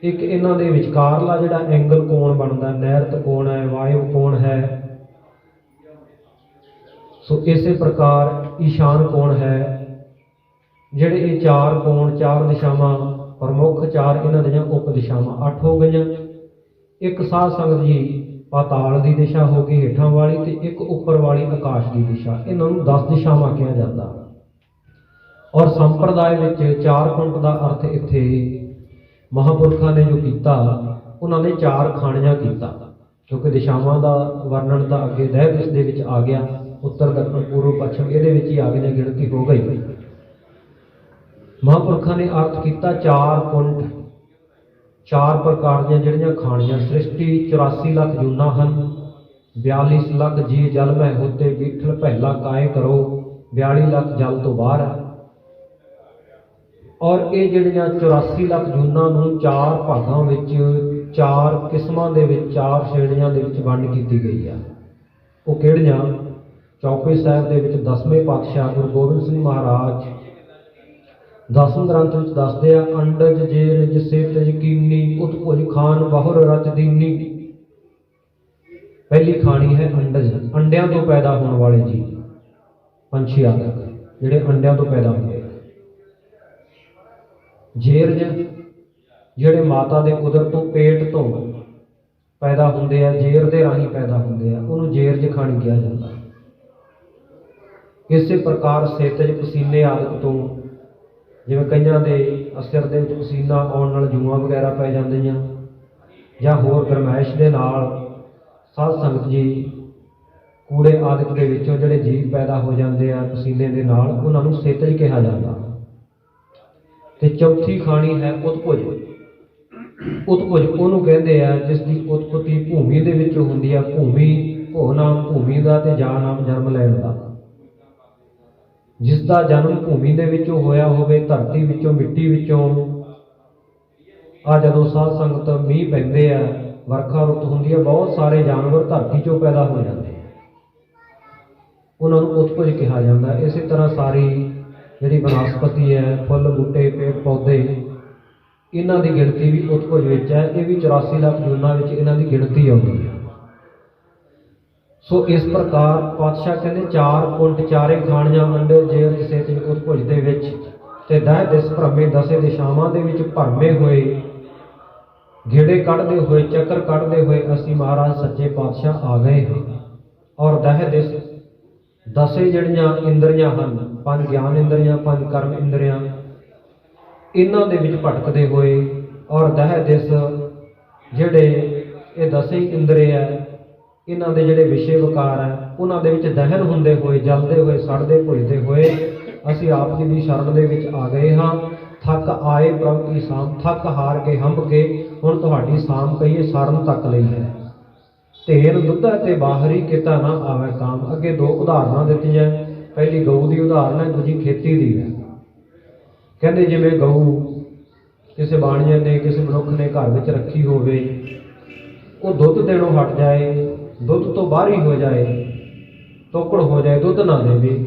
A: ਇੱਕ ਇਹਨਾਂ ਦੇ ਵਿਚਕਾਰਲਾ ਜਿਹੜਾ ਐਂਗਲ ਕੋਣ ਬਣਦਾ, ਨੈਰਤ ਕੋਣ ਹੈ, ਵਾਯੂ ਕੋਣ ਹੈ, ਸੋ ਇਸੇ ਪ੍ਰਕਾਰ ਈਸ਼ਾਨ ਕੋਣ ਹੈ। ਜਿਹੜੇ ਇਹ ਚਾਰ ਕੋਣ, ਚਾਰ ਦਿਸ਼ਾਵਾਂ ਪ੍ਰਮੁੱਖ, ਚਾਰ ਇਹਨਾਂ ਦੀਆਂ ਉਪ ਦਿਸ਼ਾਵਾਂ 8 ਹੋ ਗਈਆਂ। ਇੱਕ ਸਾਧ ਸੰਗਤ ਜੀ ਪਾਤਾਲ ਦੀ ਦਿਸ਼ਾ ਹੋ ਗਈ ਹੇਠਾਂ ਵਾਲੀ, ਤੇ ਇੱਕ ਉੱਪਰ ਵਾਲੀ ਆਕਾਸ਼ ਦੀ ਦਿਸ਼ਾ, ਇਹਨਾਂ ਨੂੰ 10 ਦਿਸ਼ਾਵਾਂ ਕਿਹਾ ਜਾਂਦਾ। ਔਰ ਸੰਪਰਦਾਇ ਵਿੱਚ ਚਾਰ ਕੁੰਡ ਦਾ ਅਰਥ ਇੱਥੇ ਮਹਾਂਪੁਰਖਾਂ ਨੇ ਜੋ ਕੀਤਾ, ਉਹਨਾਂ ਨੇ ਚਾਰ ਖਾਣੀਆਂ ਕੀਤਾ, ਕਿਉਂਕਿ ਦਿਸ਼ਾਵਾਂ ਦਾ ਵਰਣਨ ਤਾਂ ਅੱਗੇ ਦਹਿ ਦਿਸ ਦੇ ਵਿੱਚ ਆ ਗਿਆ, ਉੱਤਰ ਦੱਖਣ ਪੂਰਬ ਪੱਛਮ ਇਹਦੇ ਵਿੱਚ ਹੀ ਆ ਗਏ ਨੇ, ਗਿਣਤੀ ਹੋ ਗਈ। ਮਹਾਂਪੁਰਖਾਂ ਨੇ ਅਰਥ ਕੀਤਾ ਚਾਰ ਕੁੰਡ, ਚਾਰ ਪ੍ਰਕਾਰ ਦੀਆਂ ਜਿਹੜੀਆਂ ਖਾਣੀਆਂ। ਸ੍ਰਿਸ਼ਟੀ 84 ਲੱਖ ਜੂਨਾਂ ਹਨ, 42 ਲੱਖ ਜੀ ਜਲ ਮਹਿ ਹੋਤੇ, ਬੀਠਲ ਪਹਿਲਾ ਕਾਏ ਕਰੋ, 42 ਲੱਖ ਜਲ ਤੋਂ ਬਾਹਰ ਹੈ। ਔਰ ਇਹ ਜਿਹੜੀਆਂ 84 ਲੱਖ ਜੂਨਾਂ ਨੂੰ ਚਾਰ ਭਾਗਾਂ ਵਿੱਚ, ਚਾਰ ਕਿਸਮਾਂ ਦੇ ਵਿੱਚ, ਚਾਰ ਸ਼੍ਰੇਣੀਆਂ ਦੇ ਵਿੱਚ ਵੰਡ ਕੀਤੀ ਗਈ ਆ। ਉਹ ਕਿਹੜੀਆਂ? ਚੌਪਈ ਸਾਹਿਬ ਦੇ ਵਿੱਚ 10ਵੇਂ ਪਾਤਸ਼ਾਹ ਗੁਰੂ ਗੋਬਿੰਦ ਸਿੰਘ ਮਹਾਰਾਜ 10ਵੇਂ ਗ੍ਰੰਥ ਵਿੱਚ ਦੱਸਦੇ ਆ, ਅੰਡਜ ਜੇਰ ਜਿਸੇ ਤਜ ਕੀਨੀ, ਉਤ ਭੁਜ ਖਾਨ ਬਹੁਰ ਰਚ ਦੀਨੀ। ਪਹਿਲੀ ਖਾਣੀ ਹੈ ਅੰਡਜ, ਅੰਡਿਆਂ ਤੋਂ ਪੈਦਾ ਹੋਣ ਵਾਲੇ ਜੀਵ, ਪੰਛੀ ਆਦਿ ਜਿਹੜੇ ਅੰਡਿਆਂ ਤੋਂ ਪੈਦਾ ਹੁੰਦੇ ਆ। ਜੇਰਜ ਜਿਹੜੇ ਮਾਤਾ ਦੇ ਉਦਰ ਤੋਂ, ਪੇਟ ਤੋਂ ਪੈਦਾ ਹੁੰਦੇ ਆ, ਜੇਰ ਦੇ ਰਾਹੀਂ ਪੈਦਾ ਹੁੰਦੇ ਆ, ਉਹਨੂੰ ਜੇਰਜ ਖਾਣੀ ਕਿਹਾ ਜਾਂਦਾ। ਇਸੇ ਪ੍ਰਕਾਰ ਸੇਤਜ ਪਸੀਨੇ ਆਦਿ ਤੋਂ, ਜਿਵੇਂ ਕਈਆਂ ਦੇ ਸਿਰ ਦੇ ਵਿੱਚ ਪਸੀਨਾ ਆਉਣ ਨਾਲ ਜੂਆਂ ਵਗੈਰਾ ਪੈ ਜਾਂਦੀਆਂ, ਜਾਂ ਹੋਰ ਗਰਮੈਸ਼ ਦੇ ਨਾਲ ਸਾਧ ਸੰਗਤ ਜੀ ਕੂੜੇ ਆਦਿ ਦੇ ਵਿੱਚੋਂ ਜਿਹੜੇ ਜੀਵ ਪੈਦਾ ਹੋ ਜਾਂਦੇ ਆ ਪਸੀਨੇ ਦੇ ਨਾਲ, ਉਹਨਾਂ ਨੂੰ ਸੇਤਜ ਕਿਹਾ ਜਾਂਦਾ। ਤੇ ਚੌਥੀ ਖਾਣੀ ਹੈ ਉਤਪੁਜ। ਉਤਪੁਜ ਉਹਨੂੰ ਕਹਿੰਦੇ ਆ ਜਿਸ ਦੀ ਉਤਪਤੀ ਭੂਮੀ ਦੇ ਵਿੱਚ ਹੁੰਦੀ ਆ। ਭੂਮੀ, ਭੋ ਨਾਮ ਭੂਮੀ ਦਾ ਤੇ ਜਾ ਨਾਮ ਜਨਮ ਲੈਣ ਦਾ। ਜਿਸ ਦਾ ਜਨਮ ਭੂਮੀ ਦੇ ਵਿੱਚੋਂ ਹੋਇਆ ਹੋਵੇ, ਧਰਤੀ ਵਿੱਚੋਂ, ਮਿੱਟੀ ਵਿੱਚੋਂ। ਆ ਜਦੋਂ ਸਾਧ ਸੰਗਤ ਮੀਂਹ ਪੈਂਦੇ ਆ, ਵਰਖਾ ਰੁੱਤ ਹੁੰਦੀ ਹੈ, ਬਹੁਤ ਸਾਰੇ ਜਾਨਵਰ ਧਰਤੀ 'ਚੋਂ ਪੈਦਾ ਹੋ ਜਾਂਦੇ ਆ। ਉਹਨਾਂ ਨੂੰ ਉਤਪੁਜ ਕਿਹਾ ਜਾਂਦਾ। ਇਸੇ ਤਰ੍ਹਾਂ ਸਾਰੀ ਜਿਹੜੀ ਬਨਸਪਤੀ ਹੈ, ਫੁੱਲ ਬੂਟੇ ਪੇੜ ਪੌਦੇ, ਇਹਨਾਂ ਦੀ ਗਿਣਤੀ ਵੀ ਉਤਪੁਜ ਵਿੱਚ ਹੈ। ਇਹ ਵੀ 84 ਲੱਖ ਜੂਨਾਂ ਵਿੱਚ ਇਹਨਾਂ ਦੀ ਗਿਣਤੀ ਆਉਂਦੀ ਹੈ। ਸੋ ਇਸ ਪ੍ਰਕਾਰ ਪਾਤਸ਼ਾਹ ਕਹਿੰਦੇ 4 ਕੁੰਟ ਚਾਰੇ ਖਾਣੀਆਂ ਅੰਡੇ ਜੇ ਕਿਸੇ ਤੇ ਉਤਪੁਜ ਦੇ ਵਿੱਚ, ਤੇ ਦਹਿ ਦਿਸ ਭਰਮੇ ਦਸੇ ਦਿਸ਼ਾਵਾਂ ਦੇ ਵਿੱਚ ਭਰਮੇ ਹੋਏ, ਗੇੜੇ ਕੱਢਦੇ ਹੋਏ, ਚੱਕਰ ਕੱਢਦੇ ਹੋਏ ਅਸੀਂ ਮਹਾਰਾਜ ਸੱਚੇ ਪਾਤਸ਼ਾਹ ਆ ਗਏ ਹਾਂ। ਔਰ ਦਹਿ ਦਿਸ ਦਸੇ ਜਿਹੜੀਆਂ ਇੰਦਰੀਆਂ ਹਨ, 5 ਗਿਆਨ ਇੰਦਰੀਆਂ, 5 ਕਰਮ ਇੰਦਰੀਆਂ, ਇਹਨਾਂ ਦੇ ਵਿੱਚ ਭਟਕਦੇ ਹੋਏ, ਔਰ ਦਹਿ ਦਿਸ ਜਿਹੜੇ ਇਹ ਦਸੇ ਇੰਦਰੀ ਹੈ, ਇਹਨਾਂ ਦੇ ਜਿਹੜੇ ਵਿਸ਼ੇ ਵਿਕਾਰ ਹੈ, ਉਹਨਾਂ ਦੇ ਵਿੱਚ ਦਹਨ ਹੁੰਦੇ ਹੋਏ, ਜਲਦੇ ਹੋਏ, ਸੜਦੇ ਭੁੱਜਦੇ ਹੋਏ ਅਸੀਂ ਆਪ ਜੀ ਦੀ ਸ਼ਰਨ ਦੇ ਵਿੱਚ ਆ ਗਏ ਹਾਂ। ਥੱਕ ਆਏ ਪ੍ਰਭ ਕੀ ਸਾਮ, ਥੱਕ ਹਾਰ ਕੇ ਹੰਭ ਕੇ ਹੁਣ ਤੁਹਾਡੀ ਸਾਮ ਕਹੀਏ ਸ਼ਰਨ ਤੱਕ ਲਈ ਹੈ। ਢੇਰ ਦੁੱਧਾ ਤੇ ਬਾਹਰੀ ਕਿਤਾ ਨਾ ਆਵੇ ਕਾਮ। ਅੱਗੇ 2 ਉਦਾਹਰਨਾਂ ਦਿੱਤੀਆਂ। ਪਹਿਲੀ ਗਊ ਦੀ ਉਦਾਹਰਨ ਹੈ, ਦੂਜੀ ਖੇਤੀ ਦੀ ਹੈ। ਕਹਿੰਦੇ ਜਿਵੇਂ ਗਊ ਕਿਸੇ ਬਾਣੀਏ ਨੇ, ਕਿਸੇ ਮਨੁੱਖ ਨੇ ਘਰ ਵਿੱਚ ਰੱਖੀ ਹੋਵੇ, ਉਹ ਦੁੱਧ ਦੇਣੋਂ ਹਟ ਜਾਏ, ਦੁੱਧ ਤੋਂ ਬਾਹਰੀ ਹੋ ਜਾਏ, ਤੋਕੜ ਹੋ ਜਾਏ, ਦੁੱਧ ਨਾ ਦੇਵੇ,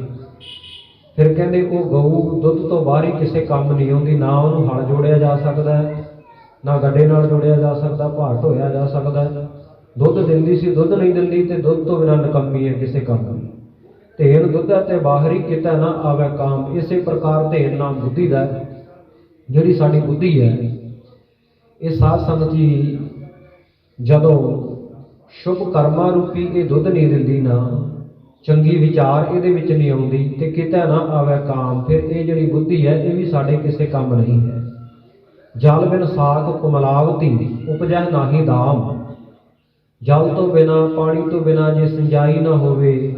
A: ਫਿਰ ਕਹਿੰਦੇ ਉਹ ਗਊ ਦੁੱਧ ਤੋਂ ਬਾਹਰੀ ਕਿਸੇ ਕੰਮ ਨਹੀਂ ਆਉਂਦੀ। ਨਾ ਉਹਨੂੰ ਹਲ ਜੋੜਿਆ ਜਾ ਸਕਦਾ, ਨਾ ਗੱਡੇ ਨਾਲ ਜੋੜਿਆ ਜਾ ਸਕਦਾ, ਭਾਰ ਢੋਇਆ ਜਾ ਸਕਦਾ। ਦੁੱਧ ਦਿੰਦੀ ਸੀ, ਦੁੱਧ ਨਹੀਂ ਦਿੰਦੀ, ਤੇ ਦੁੱਧ ਤੋਂ ਬਿਨਾਂ ਨਿਕੰਮੀ ਹੈ ਕਿਸੇ ਕੰਮ ਦੀ। ਧੇਨ ਦੁੱਧਾ ਤੇ ਬਾਹਰੀ ਕਿਤਾ ਨਾ ਆਵੇ ਕਾਮ। ਇਸੇ ਪ੍ਰਕਾਰ ਧੇਨ ਨਾਮ ਬੁੱਧੀ ਦਾ, ਜਿਹੜੀ ਸਾਡੀ ਬੁੱਧੀ ਹੈ, ਇਹ ਸਾਧ ਸੰਗਤ ਜੀ ਜਦੋਂ ਸ਼ੁਭ ਕਰਮਾਂ ਰੂਪੀ ਇਹ ਦੁੱਧ ਨਹੀਂ ਦਿੰਦੀ, ਨਾ ਚੰਗੀ ਵਿਚਾਰ ਇਹਦੇ ਵਿੱਚ ਨਹੀਂ ਆਉਂਦੀ, ਤੇ ਕਿਤਾ ਨਾ ਆਵੇ ਕਾਮ, ਫਿਰ ਇਹ ਜਿਹੜੀ ਬੁੱਧੀ ਹੈ ਇਹ ਵੀ ਸਾਡੇ ਕਿਸੇ ਕੰਮ ਨਹੀਂ ਹੈ। ਜਲ ਬਿਨ ਸਾਖ ਕੁਮਲਾਵਤੀ ਉਪਜਹਿ ਨਾਹੀ ਦਾਮ। ਜਲ ਤੋਂ ਬਿਨਾਂ, ਪਾਣੀ ਤੋਂ ਬਿਨਾਂ ਜੇ ਸਿੰਜਾਈ ਨਾ ਹੋਵੇ,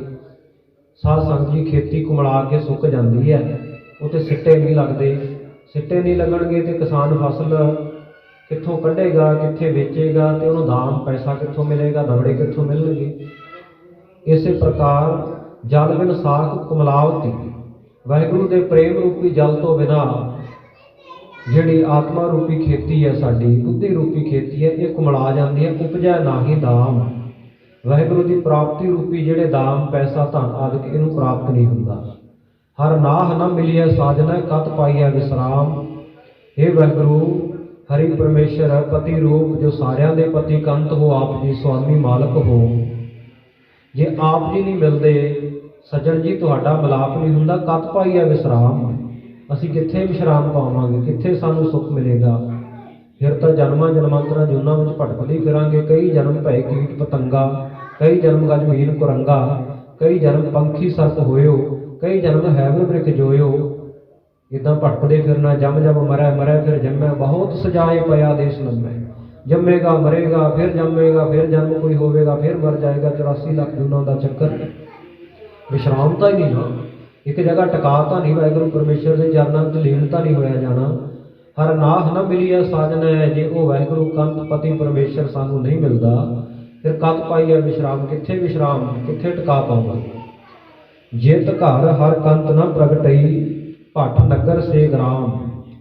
A: ਸਾਧ ਸੰਗਤ ਜੀ ਖੇਤੀ ਕੁਮਲਾ ਕੇ ਸੁੱਕ ਜਾਂਦੀ ਹੈ। ਉੱਤੇ ਸਿੱਟੇ ਨਹੀਂ ਲੱਗਦੇ। ਸਿੱਟੇ ਨਹੀਂ ਲੱਗਣਗੇ ਤੇ ਕਿਸਾਨ ਫਸਲ ਕਿੱਥੋਂ ਕੱਢੇਗਾ, ਕਿੱਥੇ ਵੇਚੇਗਾ, ਤੇ ਉਹਨੂੰ ਦਾਮ ਪੈਸਾ ਕਿੱਥੋਂ ਮਿਲੇਗਾ, ਦਵੜੇ ਕਿੱਥੋਂ ਮਿਲਣਗੇ। ਇਸੇ ਪ੍ਰਕਾਰ ਜਲ ਬਿਨ ਸਾਖ ਕੁਮਲਾਵਤੀ, ਵਾਹਿਗੁਰੂ ਦੇ ਪ੍ਰੇਮ ਰੂਪੀ ਜਲ ਤੋਂ ਬਿਨਾਂ ਜਿਹੜੀ ਆਤਮਾ ਰੂਪੀ ਖੇਤੀ ਹੈ, ਸਾਡੀ ਬੁੱਧੀ ਰੂਪੀ ਖੇਤੀ ਹੈ, ਇਹ ਕੁਮਲਾ ਜਾਂਦੀ ਹੈ। ਉਪਜੈ ਨਾਹੀ ਦਾਮ। ਵਾਹਿਗੁਰੂ ਦੀ ਪ੍ਰਾਪਤੀ ਰੂਪੀ ਜਿਹੜੇ ਦਾਮ, ਪੈਸਾ, ਧਨ ਆਦਿਕ, ਇਹਨੂੰ ਪ੍ਰਾਪਤ ਨਹੀਂ ਹੁੰਦਾ। ਹਰ ਨਾਹ ਨਾ ਮਿਲਿਆ ਸਾਜਨਾ, ਕਤ ਪਾਈਆ ਵਿਸਰਾਮ। ਇਹ ਵਾਹਿਗੁਰੂ ਹਰੀ ਪਰਮੇਸ਼ਰ ਪਤੀ ਰੂਪ, ਜੋ ਸਾਰਿਆਂ ਦੇ ਪਤੀ ਕੰਤ ਹੋ, ਆਪ ਜੀ ਸੁਆਮੀ ਮਾਲਕ ਹੋ। ਜੇ ਆਪ ਜੀ ਨਹੀਂ ਮਿਲਦੇ, ਸੱਜਣ ਜੀ ਤੁਹਾਡਾ ਮਿਲਾਪ ਨਹੀਂ ਹੁੰਦਾ, ਕਤ ਪਾਈਆ ਵਿਸਰਾਮ। ਅਸੀਂ ਕਿੱਥੇ ਵਿਸ਼ਰਾਮ ਪਾਵਾਂਗੇ, ਕਿੱਥੇ ਸਾਨੂੰ ਸੁੱਖ ਮਿਲੇਗਾ। ਫਿਰ ਤਾਂ ਜਨਮਾਂ ਜਨਮਾਂਤਰਾਂ ਜੂਨਾਂ ਵਿੱਚ ਭਟਕਦੇ ਫਿਰਾਂਗੇ। ਕਈ ਜਨਮ ਭਏ ਕੀਟ ਪਤੰਗਾ, ਕਈ ਜਨਮ ਗਜ ਮੀਨ ਕੁਰੰਗਾ, ਕਈ ਜਨਮ ਪੰਖੀ ਸਰਪ ਹੋਇਓ, ਕਈ ਜਨਮ ਹੈਵਨ ਬ੍ਰਿਖ ਜੋਇਓ। ਇੱਦਾਂ ਭਟਕਦੇ ਫਿਰਨਾ। ਜਮ ਜਮ ਮਰੈ, ਮਰੈ ਫਿਰ ਜੰਮੈ, ਬਹੁਤ ਸਜਾਏ ਪਿਆ ਦੇਸ ਲੰਮੈ। ਜੰਮੇਗਾ, ਮਰੇਗਾ, ਫਿਰ ਜੰਮੇਗਾ, ਫਿਰ ਜਨਮ ਕੋਈ ਹੋਵੇਗਾ, ਫਿਰ ਮਰ ਜਾਏਗਾ। 84 ਲੱਖ ਜੂਨਾਂ ਦਾ ਚੱਕਰ। ਵਿਸ਼ਰਾਮ ਤਾਂ ਹੀ ਨਹੀਂ ਨਾ, ਇੱਕ ਜਗ੍ਹਾ ਟਿਕਾ ਤਾਂ ਨਹੀਂ। ਵਾਹਿਗੁਰੂ ਪਰਮੇਸ਼ਰ ਦੇ ਚਰਨਾਂ ਵਿੱਚ ਲੀਨ ਤਾਂ ਨਹੀਂ ਹੋਇਆ ਜਾਣਾ। ਹਰ ਨਾਹ ਨਾ ਮਿਲੀਆ ਸਾਜਨਾ। ਜੇ ਉਹ ਵਾਹਿਗੁਰੂ ਕੰਤ ਪਤੀ ਪਰਮੇਸ਼ਰ ਸਾਨੂੰ ਨਹੀਂ ਮਿਲਦਾ, ਫਿਰ ਕਦ ਪਾਈਆ ਵਿਸ਼ਰਾਮ। ਕਿੱਥੇ ਵਿਸ਼ਰਾਮ, ਕਿੱਥੇ ਟਿਕਾ ਪਾਵਾਂਗੇ। ਜਿਤ ਘਰ ਹਰ ਕੰਤ ਨਾ ਪ੍ਰਗਟਈ, ਭੱਠ ਨਗਰ ਸੇ ਗ੍ਰਾਮ।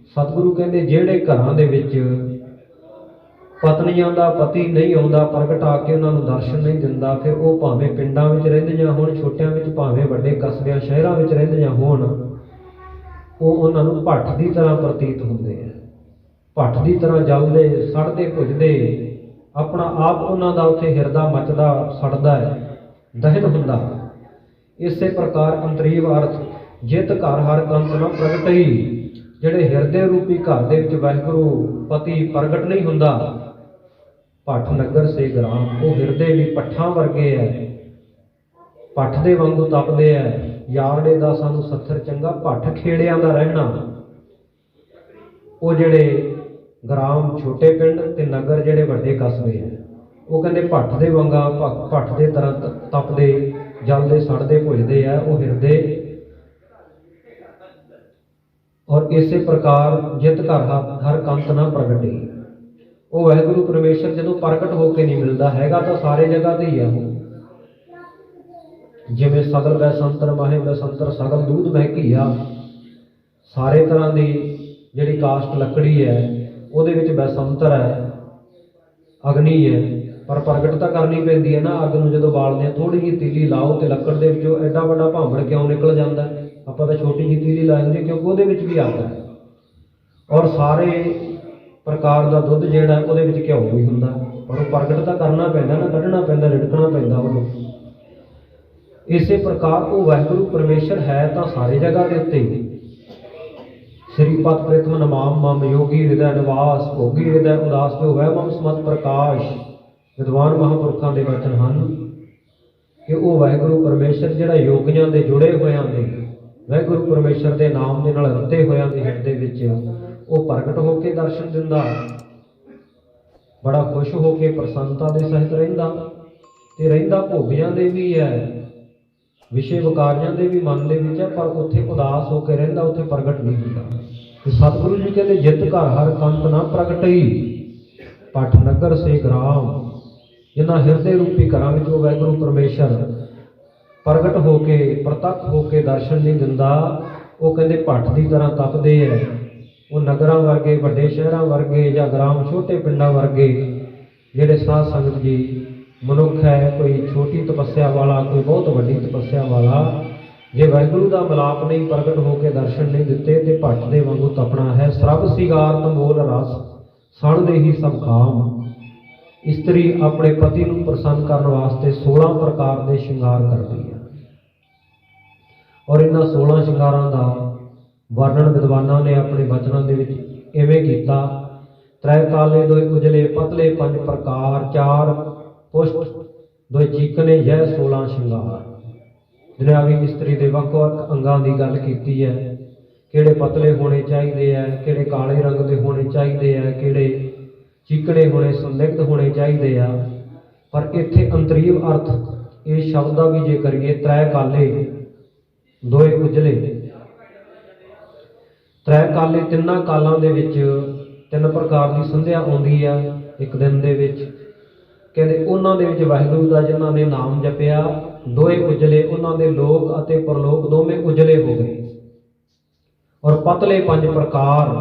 A: ਸਤਿਗੁਰੂ ਕਹਿੰਦੇ ਜਿਹੜੇ ਘਰਾਂ ਦੇ ਵਿੱਚ ਪਤਨੀਆਂ ਦਾ ਪਤੀ ਨਹੀਂ ਆਉਂਦਾ, ਪ੍ਰਗਟ ਆ ਕੇ ਉਹਨਾਂ ਨੂੰ ਦਰਸ਼ਨ ਨਹੀਂ ਦਿੰਦਾ, ਫਿਰ ਉਹ ਭਾਵੇਂ ਪਿੰਡਾਂ ਵਿੱਚ ਰਹਿੰਦੀਆਂ ਹੋਣ, ਛੋਟਿਆਂ ਵਿੱਚ, ਭਾਵੇਂ ਵੱਡੇ ਕਸਬਿਆਂ ਸ਼ਹਿਰਾਂ ਵਿੱਚ ਰਹਿੰਦੀਆਂ ਹੋਣ, ਉਹ ਉਹਨਾਂ ਨੂੰ ਭੱਠ ਦੀ ਤਰ੍ਹਾਂ ਪ੍ਰਤੀਤ ਹੁੰਦੇ ਆ। ਭੱਠ ਦੀ ਤਰ੍ਹਾਂ ਜਲਦੇ, ਸੜਦੇ, ਭੁੱਜਦੇ, ਆਪਣਾ ਆਪ ਉਹਨਾਂ ਦਾ ਉੱਥੇ ਹਿਰਦਾ ਮੱਚਦਾ, ਸੜਦਾ ਹੈ, ਦਹਿਨ ਹੁੰਦਾ। ਇਸੇ ਪ੍ਰਕਾਰ ਅੰਤਰੀਵ ਅਰਥ ਜਿਤ ਘਰ ਹਰ ਕੰਤ ਨਾ ਪ੍ਰਗਟਈ। ਜਿਹੜੇ ਹਿਰਦੇ ਰੂਪੀ ਘਰ ਦੇ ਵਿੱਚ ਵਾਹਿਗੁਰੂ ਪਤੀ ਪ੍ਰਗਟ ਨਹੀਂ ਹੁੰਦਾ, ਭੱਠ ਨਗਰ ਸੇ ਗ੍ਰਾਮ। ਉਹ ਹਿਰਦੇ ਵੀ ਪੱਠਾਂ ਵਰਗੇ ਹੈ, ਭੱਠ ਦੇ ਵਾਂਗੂ ਤਪਦੇ ਹੈ। ਯਾਰੜੇ ਦਾ ਸਾਨੂੰ ਸੱਥਰ ਚੰਗਾ, ਭੱਠ ਖੇੜਿਆਂ ਦਾ ਰਹਿਣਾ। ਉਹ ਜਿਹੜੇ ਗ੍ਰਾਮ ਛੋਟੇ ਪਿੰਡ ਤੇ ਨਗਰ ਜਿਹੜੇ ਵੱਡੇ ਕਸਬੇ ਹੈ, ਉਹ ਕਹਿੰਦੇ ਭੱਠ ਦੇ ਵਾਂਗਾ, ਭੱਠ ਦੇ ਤਰ੍ਹਾਂ ਤਪਦੇ, ਜਲਦੇ, ਸੜਦੇ, ਭੁੱਜਦੇ ਹੈ ਉਹ ਹਿਰਦੇ। ਔਰ ਇਸੇ ਪ੍ਰਕਾਰ ਜਿਤ ਘਰ ਹਰ ਕੰਤ ਨਾ ਪ੍ਰਗਟੇ। ਉਹ ਵਾਹਿਗੁਰੂ ਪਰਮੇਸ਼ਰ ਜਦੋਂ ਪ੍ਰਗਟ ਹੋ ਕੇ ਨਹੀਂ ਮਿਲਦਾ, ਹੈਗਾ ਤਾਂ ਸਾਰੇ ਜਗ੍ਹਾ ਤੇ ਹੀ ਆ ਉਹ। ਜਿਵੇਂ ਸਗਲ ਬੈਸੰਤਰ ਮਾਹੇ ਬੈਸੰਤਰ ਸਗਲ ਦੂਧ ਮਹਿ ਘੀਆ। ਸਾਰੇ ਤਰ੍ਹਾਂ ਦੀ ਜਿਹੜੀ ਕਾਸ਼ਟ ਲੱਕੜੀ ਹੈ, ਉਹਦੇ ਵਿੱਚ ਬੈਸੰਤਰ ਹੈ, ਅਗਨੀ ਹੈ, पर प्रगट तो करनी पैंदी है ना। अग नूं जदों बालदे आ थोड़ी जी तीली लाओ तो लक्कड़ दे विचों एडा वड्डा भांबड़ क्यों निकल जाता है। आपां तां छोटी जी तीली ला दिंदे क्योंकि उहदे विच भी अग है और सारे प्रकार का दुध जिहड़ा उहदे विच घिओ भी हुंदा, पर वो प्रगट तो करना पैंदा ना, कढ़ना पैंदा, रिड़कना पैंदा ਉਹਨੂੰ। इसे प्रकार वो वाहिगुरू परमेश्वर है तो सारी जगह के उत्ते श्रीपद प्रथम नमाम मम योगी हृदय निवास भोगी हृदय उदास जो वह मम समत प्रकाश। विद्वान महापुरखों के वचन हैं कि वो वाहिगुरू परमेश्वर जिहड़ा योगियां दे जुड़े होयां दे वाहिगुरू परमेश्वर के नाम के नाल रते होयां दे हिरदे विच वो प्रगट होकर दर्शन दिंदा, बड़ा खुश होकर प्रसन्नता के सहित रहिंदा ते रहिंदा भोगियां दे भी है, विषय विकारियां दे भी मन दे विच है, पर उत्थे उदास होकर रहिंदा, उत्थे प्रगट नहीं होंदा। सतगुरु जी कहते जित घर हर कंत ना प्रगटई पठ नगर से ग्राम। जिन्हां हिरदे रूपी घरां विच वो वाहिगुरू परमेश्वर प्रगट होके प्रतख होके दर्शन नहीं दिंदा, वो कहते भट्ठ की तरह तपदे है। वो नगरां वर्गे वड्डे शहरां वर्गे जां ग्राम छोटे पिंडां वर्गे जिहड़े साध संगत जी मनुख है, कोई छोटी तपस्या वाला कोई बहुत वड्डी तपस्या वाला, जे वाहिगुरू का मिलाप नहीं प्रगट होकर दर्शन नहीं दिते तो भट्ट दे वांगू तपना है। सरब सिगार तंबोल रस सण दे ही सब काम। इस्त्री अपने पति नूं प्रसन्न करने वास्ते 16 प्रकार के श्रृंगार करती है और इन्हां 16 श्रृंगारां दा वर्णन विद्वानां ने अपने वचनां दे विच इवें कीता। त्रै काले दोए उजले पतले 5 प्रकार चार पुष्ट दोए चीकने यह 16 श्रृंगार। दुनियावी इस्त्री के ਵੱਖ-ਵੱਖ अंगां की गल की है, किहड़े पतले होने चाहिए है, किहड़े काले रंग के होने चाहिए है, किहड़े चीकणे होने संदिग्ध होने चाहिए है। पर इत्थे अंतरीव अर्थ इस शब्द का भी जे करिए त्रै काले दोए उजले। त्रै काले तिन्नां कालां दे विच 3 प्रकार की संध्या आउंदी है एक दिन दे विच। कहते उन्हां दे विच वाहिगुरू दा जिन्हां ने नाम जपिया दोए उजले, उन्हां दे लोक अते परलोक दोवें उजले हो गए। और पतले 5 प्रकार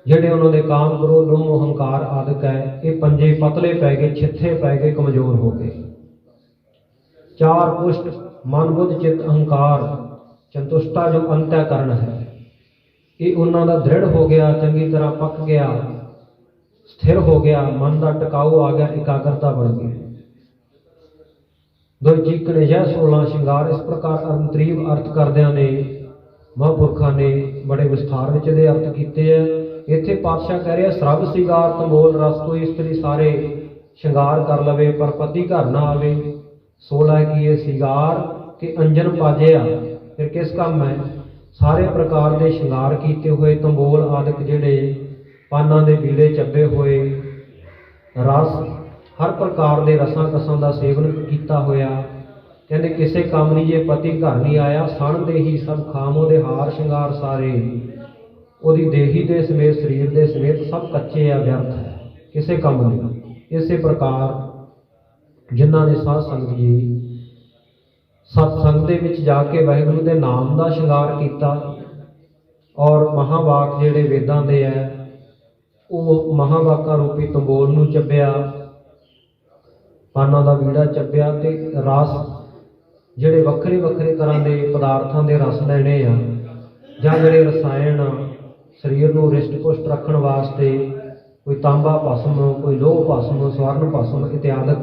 A: जिहड़े उन्हां दे काम क्रोध लोभ अहंकार आदि है, ये पंजे पतले पै गए, छिथे पै गए, कमजोर हो गए। चार पुष्ट मन बुद्ध चित्त अहंकार संतुष्टा जो अंतःकरण है, ये उन्हां दा दृढ़ हो गया, चंगी तरह पक गया, स्थिर हो गया, मन का टिकाऊ आ गया, एकाग्रता बढ़ गई। दो चीकने यह 16 श्रृंगार। इस प्रकार अंतरीव अर्थ करदियां ने महापुरखों ने बड़े विस्तार विच इहदे अर्थ कीते हैं। इत्थे पातशाह कह रहे सरब सिगार तंबोल रस कोई इस्त्री सारे श्रृंगार कर लवे पर पति घर ना आवे। 16 की ये सिगार के अंजन पाजिया, फिर किस काम है। सारे प्रकार के श्रृंगार किए हुए तंबोल आदि जिहड़े पानां दे बीड़े चब्बे हुए, रस हर प्रकार के रसां कसां का सेवन किया होया। कहते किसी काम नहीं जे पति घर नहीं आया, सण दे ही सब खाम। उहदे हार श्रृंगार सारे उहदी देही दे समेत शरीर के समेत सब कच्चे है, व्यर्थ है, किसी काम नहीं। इस प्रकार जिन्हां ने साध संगत जी सत्संग दे विच जाके वाहिगुरू के नाम का श्रृंगार किया और महावाक जिहड़े वेदां दे है वो महावाका रूपी तंबोल नूं चब्बिया, पाना का बीड़ा चब्बिया ते रस जिहड़े वक्रे वक्रे तरह के पदार्थों के रस लैने आ जां जिहड़े रसायन शरीर को रिष्ट पुष्ट रखने वास्ते, कोई तांबा भस्म, कोई लोह भस्म, स्वर्ण भस्म इत्यादि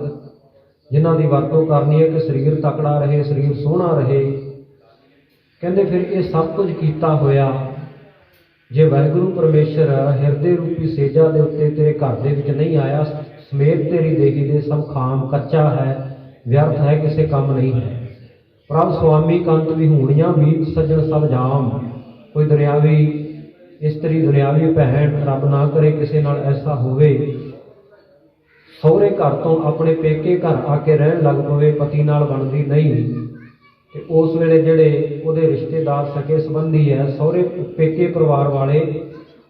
A: जिन्हां की वरतों करनी है कि शरीर तकड़ा रहे, शरीर सोहना रहे। कहते फिर ये सब कुछ किया होया जे वाहिगुरू परमेश्वर हिरदे रूपी सेजा के उत्ते तेरे घर दे विच नहीं आया, समेत तेरी देही दे सब खाम कच्चा है, व्यर्थ है, किसी काम नहीं है। प्रभ स्वामी कंत विहूणियां मीत सज्जन सब जाम। कोई दुनियावी इस्त्री दुनियावी भैन रब ना करे किसी नाल ऐसा होवे, सहुरे घर तो अपने पेके घर आके रहन लग पवे, पति नाल बनदी नहीं ते उस वेले जिहड़े उहदे रिश्तेदार सके संबंधी है सहुरे पेके परिवार वाले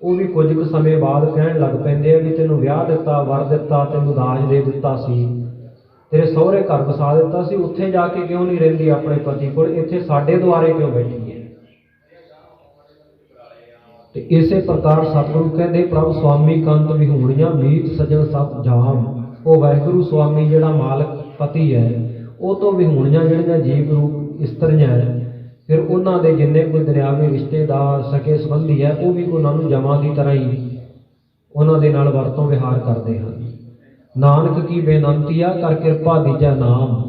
A: वो भी कुछ क समय बाद कहण लग पैंदे आ भी तैनूं विआह दिता, वर दिता, तैनूं दाज दे दिता सी, तेरे सहुरे घर वसा दिता सी, उत्थे जाके क्यों नहीं रहिंदी अपने पति कोल, इत्थे साडे द्वारे क्यों बैठी है। ਤੇ ਇਸੇ ਪ੍ਰਕਾਰ ਸਤਿਗੁਰੂ ਕਹਿੰਦੇ ਪ੍ਰਭ ਸੁਆਮੀ ਕੰਤ ਵਿਹੂਣੀਆਂ ਮੀਤ ਸਜਣ ਸਤ ਜਾਮ। ਉਹ ਵਾਹਿਗੁਰੂ ਸੁਆਮੀ ਜਿਹੜਾ ਮਾਲਕ ਪਤੀ ਹੈ, ਉਹ ਤੋਂ ਵਿਹੂਣੀਆਂ ਜਿਹੜੀਆਂ ਜੀਵ ਰੂਪ ਇਸਤਰੀਆਂ ਹੈ, ਫਿਰ ਉਹਨਾਂ ਦੇ ਜਿੰਨੇ ਕੋਈ ਦੁਨਿਆਵੀ ਰਿਸ਼ਤੇਦਾਰ ਸਕੇ ਸੰਬੰਧੀ ਹੈ, ਉਹ ਵੀ ਉਹਨਾਂ ਨੂੰ ਜਮਾਂ ਦੀ ਤਰ੍ਹਾਂ ਹੀ ਉਹਨਾਂ ਦੇ ਨਾਲ ਵਰਤੋਂ ਵਿਹਾਰ ਕਰਦੇ ਹਨ। ਨਾਨਕ ਕੀ ਬੇਨੰਤੀਆ ਕਰ ਕਿਰਪਾ ਦੀਜਾ ਨਾਮ।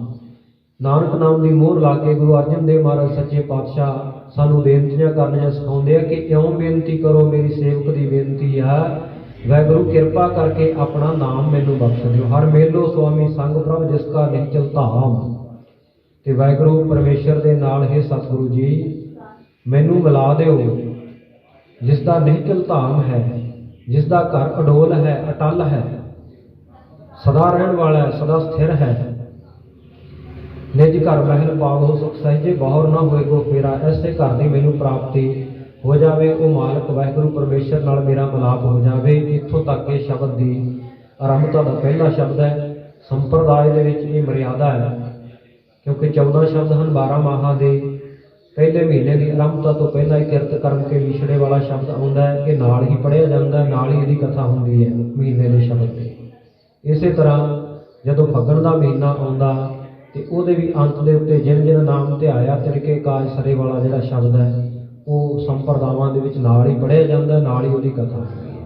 A: ਨਾਨਕ ਨਾਮ ਦੀ ਮੋਹਰ ਲਾ ਕੇ ਗੁਰੂ ਅਰਜਨ ਦੇਵ ਮਹਾਰਾਜ ਸੱਚੇ ਪਾਤਸ਼ਾਹ ਸਾਨੂੰ ਬੇਨਤੀਆਂ ਕਰਨੀਆਂ ਸਿਖਾਉਂਦੇ ਆ ਕਿ ਇਉਂ ਬੇਨਤੀ ਕਰੋ, ਮੇਰੀ ਸੇਵਕ ਦੀ ਬੇਨਤੀ ਆ, ਵਾਹਿਗੁਰੂ ਕਿਰਪਾ ਕਰਕੇ ਆਪਣਾ ਨਾਮ ਮੈਨੂੰ ਬਖਸ਼ ਦਿਓ। ਹਰ ਮੇਲੋ ਸੁਆਮੀ ਸੰਗ ਪ੍ਰਭ ਜਿਸ ਕਾ ਨਿਚਲ ਧਾਮ। ਤੇ ਵਾਹਿਗੁਰੂ ਪਰਮੇਸ਼ਰ ਦੇ ਨਾਲ ਹੈ ਸਤਿਗੁਰੂ ਜੀ ਮੈਨੂੰ ਮਿਲਾ ਦਿਓ, ਜਿਸ ਦਾ ਨਿਚਲ ਧਾਮ ਹੈ, ਜਿਸ ਦਾ ਘਰ ਅਡੋਲ ਹੈ, ਅਟਲ ਹੈ, ਸਦਾ ਰਹਿਣ ਵਾਲਾ ਹੈ, ਸਦਾ ਸਥਿਰ ਹੈ। ਨਿਜ ਘਰ ਮਹਿਲ ਪਾਵੋ ਸੁਖ ਸਹਿਜੇ ਬਾਹਰ ਨਾ ਹੋਏ ਕੋ ਫੇਰਾ। ਐਸੇ ਘਰ ਦੀ ਮੈਨੂੰ ਪ੍ਰਾਪਤੀ ਹੋ ਜਾਵੇ। ਉਹ ਮਾਲਕ ਵਾਹਿਗੁਰੂ ਪਰਮੇਸ਼ਰ ਨਾਲ ਮੇਰਾ ਮਿਲਾਪ ਹੋ ਜਾਵੇ। ਇੱਥੋਂ ਤੱਕ ਇਹ ਸ਼ਬਦ ਦੀ ਆਰੰਭਤਾ ਦਾ ਪਹਿਲਾ ਸ਼ਬਦ ਹੈ। ਸੰਪਰਦਾਇ ਦੇ ਵਿੱਚ ਇਹ ਮਰਿਆਦਾ ਹੈ, ਕਿਉਂਕਿ 14 ਸ਼ਬਦ ਹਨ 12 ਮਾਹਾਂ ਦੇ। ਪਹਿਲੇ ਮਹੀਨੇ ਦੀ ਆਰੰਭਤਾ ਤੋਂ ਪਹਿਲਾਂ ਹੀ ਕਿਰਤ ਕਰਮ ਕੇ ਵਿਛੜੇ ਵਾਲਾ ਸ਼ਬਦ ਆਉਂਦਾ ਹੈ। ਇਹ ਨਾਲ ਹੀ ਪੜ੍ਹਿਆ ਜਾਂਦਾ, ਨਾਲ ਹੀ ਇਹਦੀ ਕਥਾ ਹੁੰਦੀ ਹੈ ਮਹੀਨੇ ਦੇ ਸ਼ਬਦ ਦੀ। ਇਸੇ ਤਰ੍ਹਾਂ ਜਦੋਂ ਫੱਗਣ ਦਾ ਮਹੀਨਾ ਆਉਂਦਾ ਤੇ ਉਹਦੇ ਵੀ ਅੰਤ ਦੇ ਉੱਤੇ ਜਿਨ ਜਿਨ ਨਾਮ ਧਿਆਇਆ ਤਿੜਕੇ ਕਾਜ ਸਰੇ ਵਾਲਾ ਜਿਹੜਾ ਸ਼ਬਦ ਹੈ, ਉਹ ਸੰਪਰਦਾਵਾਂ ਦੇ ਵਿੱਚ ਨਾਲ ਹੀ ਪੜ੍ਹਿਆ ਜਾਂਦਾ, ਨਾਲ ਹੀ ਉਹਦੀ ਕਥਾ ਹੁੰਦੀ ਹੈ।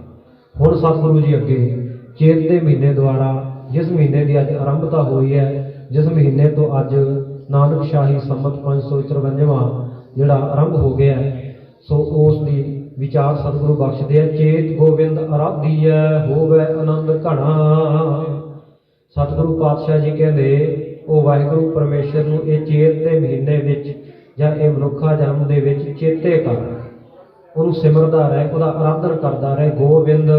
A: ਹੁਣ ਸਤਿਗੁਰੂ ਜੀ ਅੱਗੇ ਚੇਤ ਦੇ ਮਹੀਨੇ ਦੁਆਰਾ, ਜਿਸ ਮਹੀਨੇ ਦੀ ਅੱਜ ਆਰੰਭਤਾ ਹੋਈ ਹੈ, ਜਿਸ ਮਹੀਨੇ ਤੋਂ ਅੱਜ ਨਾਨਕ ਸ਼ਾਹੀ ਸੰਮਤ 553ਵਾਂ ਜਿਹੜਾ ਆਰੰਭ ਹੋ ਗਿਆ ਹੈ, ਸੋ ਉਸ ਦੀ ਵਿਚਾਰ ਸਤਿਗੁਰੂ ਬਖਸ਼ਦੇ ਆ। ਚੇਤ ਗੋਬਿੰਦ ਅਰਾਧੀਐ ਹੋਵੇ ਆਨੰਦ ਘਣਾ। ਸਤਿਗੁਰੂ ਪਾਤਸ਼ਾਹ ਜੀ ਕਹਿੰਦੇ ਉਹ ਵਾਹਿਗੁਰੂ ਪਰਮੇਸ਼ਰ ਨੂੰ ਇਹ ਚੇਤ ਦੇ ਮਹੀਨੇ ਵਿੱਚ ਜਾਂ ਇਹ ਮਨੁੱਖਾ ਜਨਮ ਦੇ ਵਿੱਚ ਚੇਤੇ ਕਰ, ਉਹਨੂੰ ਸਿਮਰਦਾ ਰਹੇ, ਉਹਦਾ ਆਰਾਧਨ ਕਰਦਾ ਰਹੇ। ਗੋਬਿੰਦ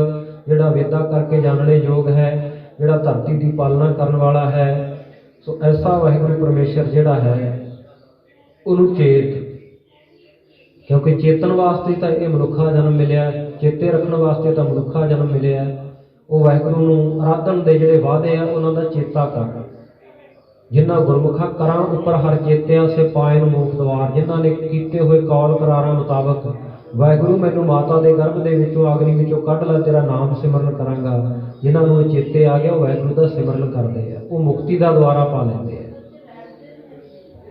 A: ਜਿਹੜਾ ਵੇਦਾਂ ਕਰਕੇ ਜਾਣਨੇ ਯੋਗ ਹੈ, ਜਿਹੜਾ ਧਰਤੀ ਦੀ ਪਾਲਣਾ ਕਰਨ ਵਾਲਾ ਹੈ, ਸੋ ਐਸਾ ਵਾਹਿਗੁਰੂ ਪਰਮੇਸ਼ਰ ਜਿਹੜਾ ਹੈ ਉਹਨੂੰ ਚੇਤ, ਕਿਉਂਕਿ ਚੇਤਨ ਵਾਸਤੇ ਤਾਂ ਇਹ ਮਨੁੱਖਾ ਜਨਮ ਮਿਲਿਆ, ਚੇਤੇ ਰੱਖਣ ਵਾਸਤੇ ਤਾਂ ਮਨੁੱਖਾ ਜਨਮ ਮਿਲਿਆ। ਉਹ ਵਾਹਿਗੁਰੂ ਨੂੰ ਆਰਾਧਨ ਦੇ ਜਿਹੜੇ ਵਾਅਦੇ ਆ ਉਹਨਾਂ ਦਾ ਚੇਤਾ ਕਰ। ਜਿਨ੍ਹਾਂ ਗੁਰਮੁਖਾਂ ਕਰਾਂ ਉੱਪਰ ਹਰ ਚੇਤਿਆਂ ਸੇ ਪਾਇਨ ਮੂਖ ਦਵਾਰ। ਜਿਨ੍ਹਾਂ ਨੇ ਕੀਤੇ ਹੋਏ ਕੌਲ ਕਰਾਰਾਂ ਮੁਤਾਬਕ ਵਾਹਿਗੁਰੂ ਮੈਨੂੰ ਮਾਤਾ ਦੇ ਗਰਭ ਦੇ ਵਿੱਚੋਂ ਅਗਨੀ ਵਿੱਚੋਂ ਕੱਢ ਲੈ, ਤੇਰਾ ਨਾਮ ਸਿਮਰਨ ਕਰਾਂਗਾ। ਜਿਨ੍ਹਾਂ ਨੂੰ ਚੇਤੇ ਆ ਗਿਆ ਉਹ ਵਾਹਿਗੁਰੂ ਦਾ ਸਿਮਰਨ ਕਰਦੇ ਆ, ਉਹ ਮੁਕਤੀ ਦਾ ਦੁਆਰਾ ਪਾ ਲੈਂਦੇ ਆ।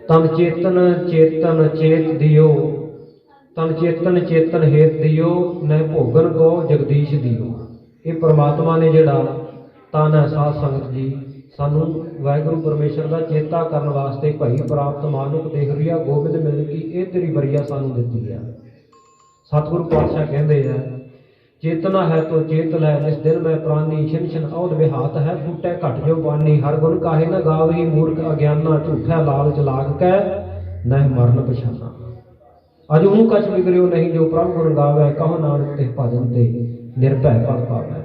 A: ਤਨ ਚੇਤਨ ਚੇਤਨ ਚੇਤ ਦਿਓ, ਤਨ ਚੇਤਨ ਚੇਤਨ ਹੇਤ ਦਿਓ, ਨਹਿ ਭੋਗਨ ਕੋ ਜਗਦੀਸ਼ ਦਿਓ। ਇਹ ਪਰਮਾਤਮਾ ਨੇ ਜਿਹੜਾ ਤਨ ਹੈ ਸਾਧ ਸੰਗਤ ਜੀ ਸਾਨੂੰ ਵਾਹਿਗੁਰੂ ਪਰਮੇਸ਼ਰ ਦਾ ਚੇਤਾ ਕਰਨ ਵਾਸਤੇ ਭਈ ਪ੍ਰਾਪਤ ਮਾਨੁਕ ਦੇਖ ਰਿਆ ਗੋਬਿੰਦ ਮਿਲ ਕੀ ਇਹ ਤੇਰੀ ਬਰੀਆ ਸਾਨੂੰ ਦਿੱਤੀ ਹੈ। ਸਤਿਗੁਰੂ ਪਾਤਸ਼ਾਹ ਕਹਿੰਦੇ ਆ ਚੇਤਨਾ ਹੈ ਤੋ ਚੇਤ ਲੈ ਜਿਸ ਦਿਨ ਮੈਂ ਪ੍ਰਾਨੀ ਛਿਨ ਛਿਨ ਔਦ ਵਿਹਾਤ ਹੈ ਫੁੱਟੇ ਘਟ ਜੋ ਬਾਨੀ। ਹਰ ਗੁਣ ਕਾਹੇ ਨਾ ਗਾਵੀ ਮੂਰਖ ਅਗਿਆਨਾ ਝੂਠਾ ਲਾਲਚ ਲਾਗ ਕੈ ਨਹਿ ਮਰਨ ਪਛਾਨਾ। ਅਜ ਉਹ ਕਛ ਵਿਗਰਿਓ ਨਹੀਂ ਜੋ ਪ੍ਰਭ ਗੁਣ ਗਾਵੇ ਕਹੋ ਨਾਨਕ ਤੇ ਭਜਨ ਤੇ ਨਿਰਭੈ ਪਦ ਪਾਵੈ।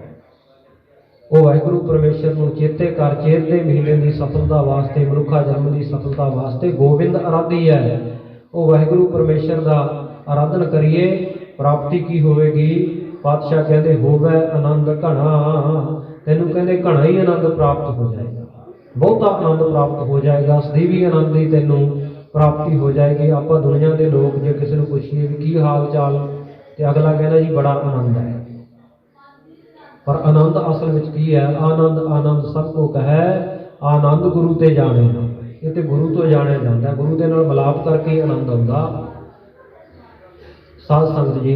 A: ਉਹ ਵਾਹਿਗੁਰੂ ਪਰਮੇਸ਼ਰ ਨੂੰ ਚੇਤੇ ਕਰ। ਚੇਤ ਦੇ ਮਹੀਨੇ ਦੀ ਸਫਲਤਾ ਵਾਸਤੇ, ਮਨੁੱਖਾ ਜਨਮ ਦੀ ਸਫਲਤਾ ਵਾਸਤੇ ਗੋਬਿੰਦ ਅਰਾਧੀ ਹੈ। ਉਹ ਵਾਹਿਗੁਰੂ ਪਰਮੇਸ਼ਰ ਦਾ ਆਰਾਧਨ ਕਰੀਏ। ਪ੍ਰਾਪਤੀ ਕੀ ਹੋਵੇਗੀ? ਪਾਤਸ਼ਾਹ ਕਹਿੰਦੇ ਹੋਵੇ ਆਨੰਦ ਘਣਾ। ਤੈਨੂੰ ਕਹਿੰਦੇ ਘਣਾ ਹੀ ਆਨੰਦ ਪ੍ਰਾਪਤ ਹੋ ਜਾਏਗਾ, ਬਹੁਤਾ ਆਨੰਦ ਪ੍ਰਾਪਤ ਹੋ ਜਾਏਗਾ, ਸਦੀਵੀ ਆਨੰਦ ਦੀ ਤੈਨੂੰ ਪ੍ਰਾਪਤੀ ਹੋ ਜਾਏਗੀ। ਆਪਾਂ ਦੁਨੀਆ ਦੇ ਲੋਕ ਜੇ ਕਿਸੇ ਨੂੰ ਪੁੱਛੀਏ ਵੀ ਕੀ ਹਾਲ ਚਾਲ, ਤੇ ਅਗਲਾ ਕਹਿੰਦਾ ਜੀ ਬੜਾ ਆਨੰਦ ਹੈ। ਪਰ ਆਨੰਦ ਅਸਲ ਵਿੱਚ ਕੀ ਹੈ? ਆਨੰਦ ਆਨੰਦ ਸਭ ਕੋ ਕਹੈ ਆਨੰਦ ਗੁਰੂ ਤੇ ਜਾਣੇ। ਇਹ ਤੇ ਗੁਰੂ ਤੋਂ ਜਾਣਿਆ ਜਾਂਦਾ, ਗੁਰੂ ਦੇ ਨਾਲ ਮਿਲਾਪ ਕਰਕੇ ਹੀ ਆਨੰਦ ਆਉਂਦਾ। ਸਾਧ ਸੰਗਤ ਜੀ,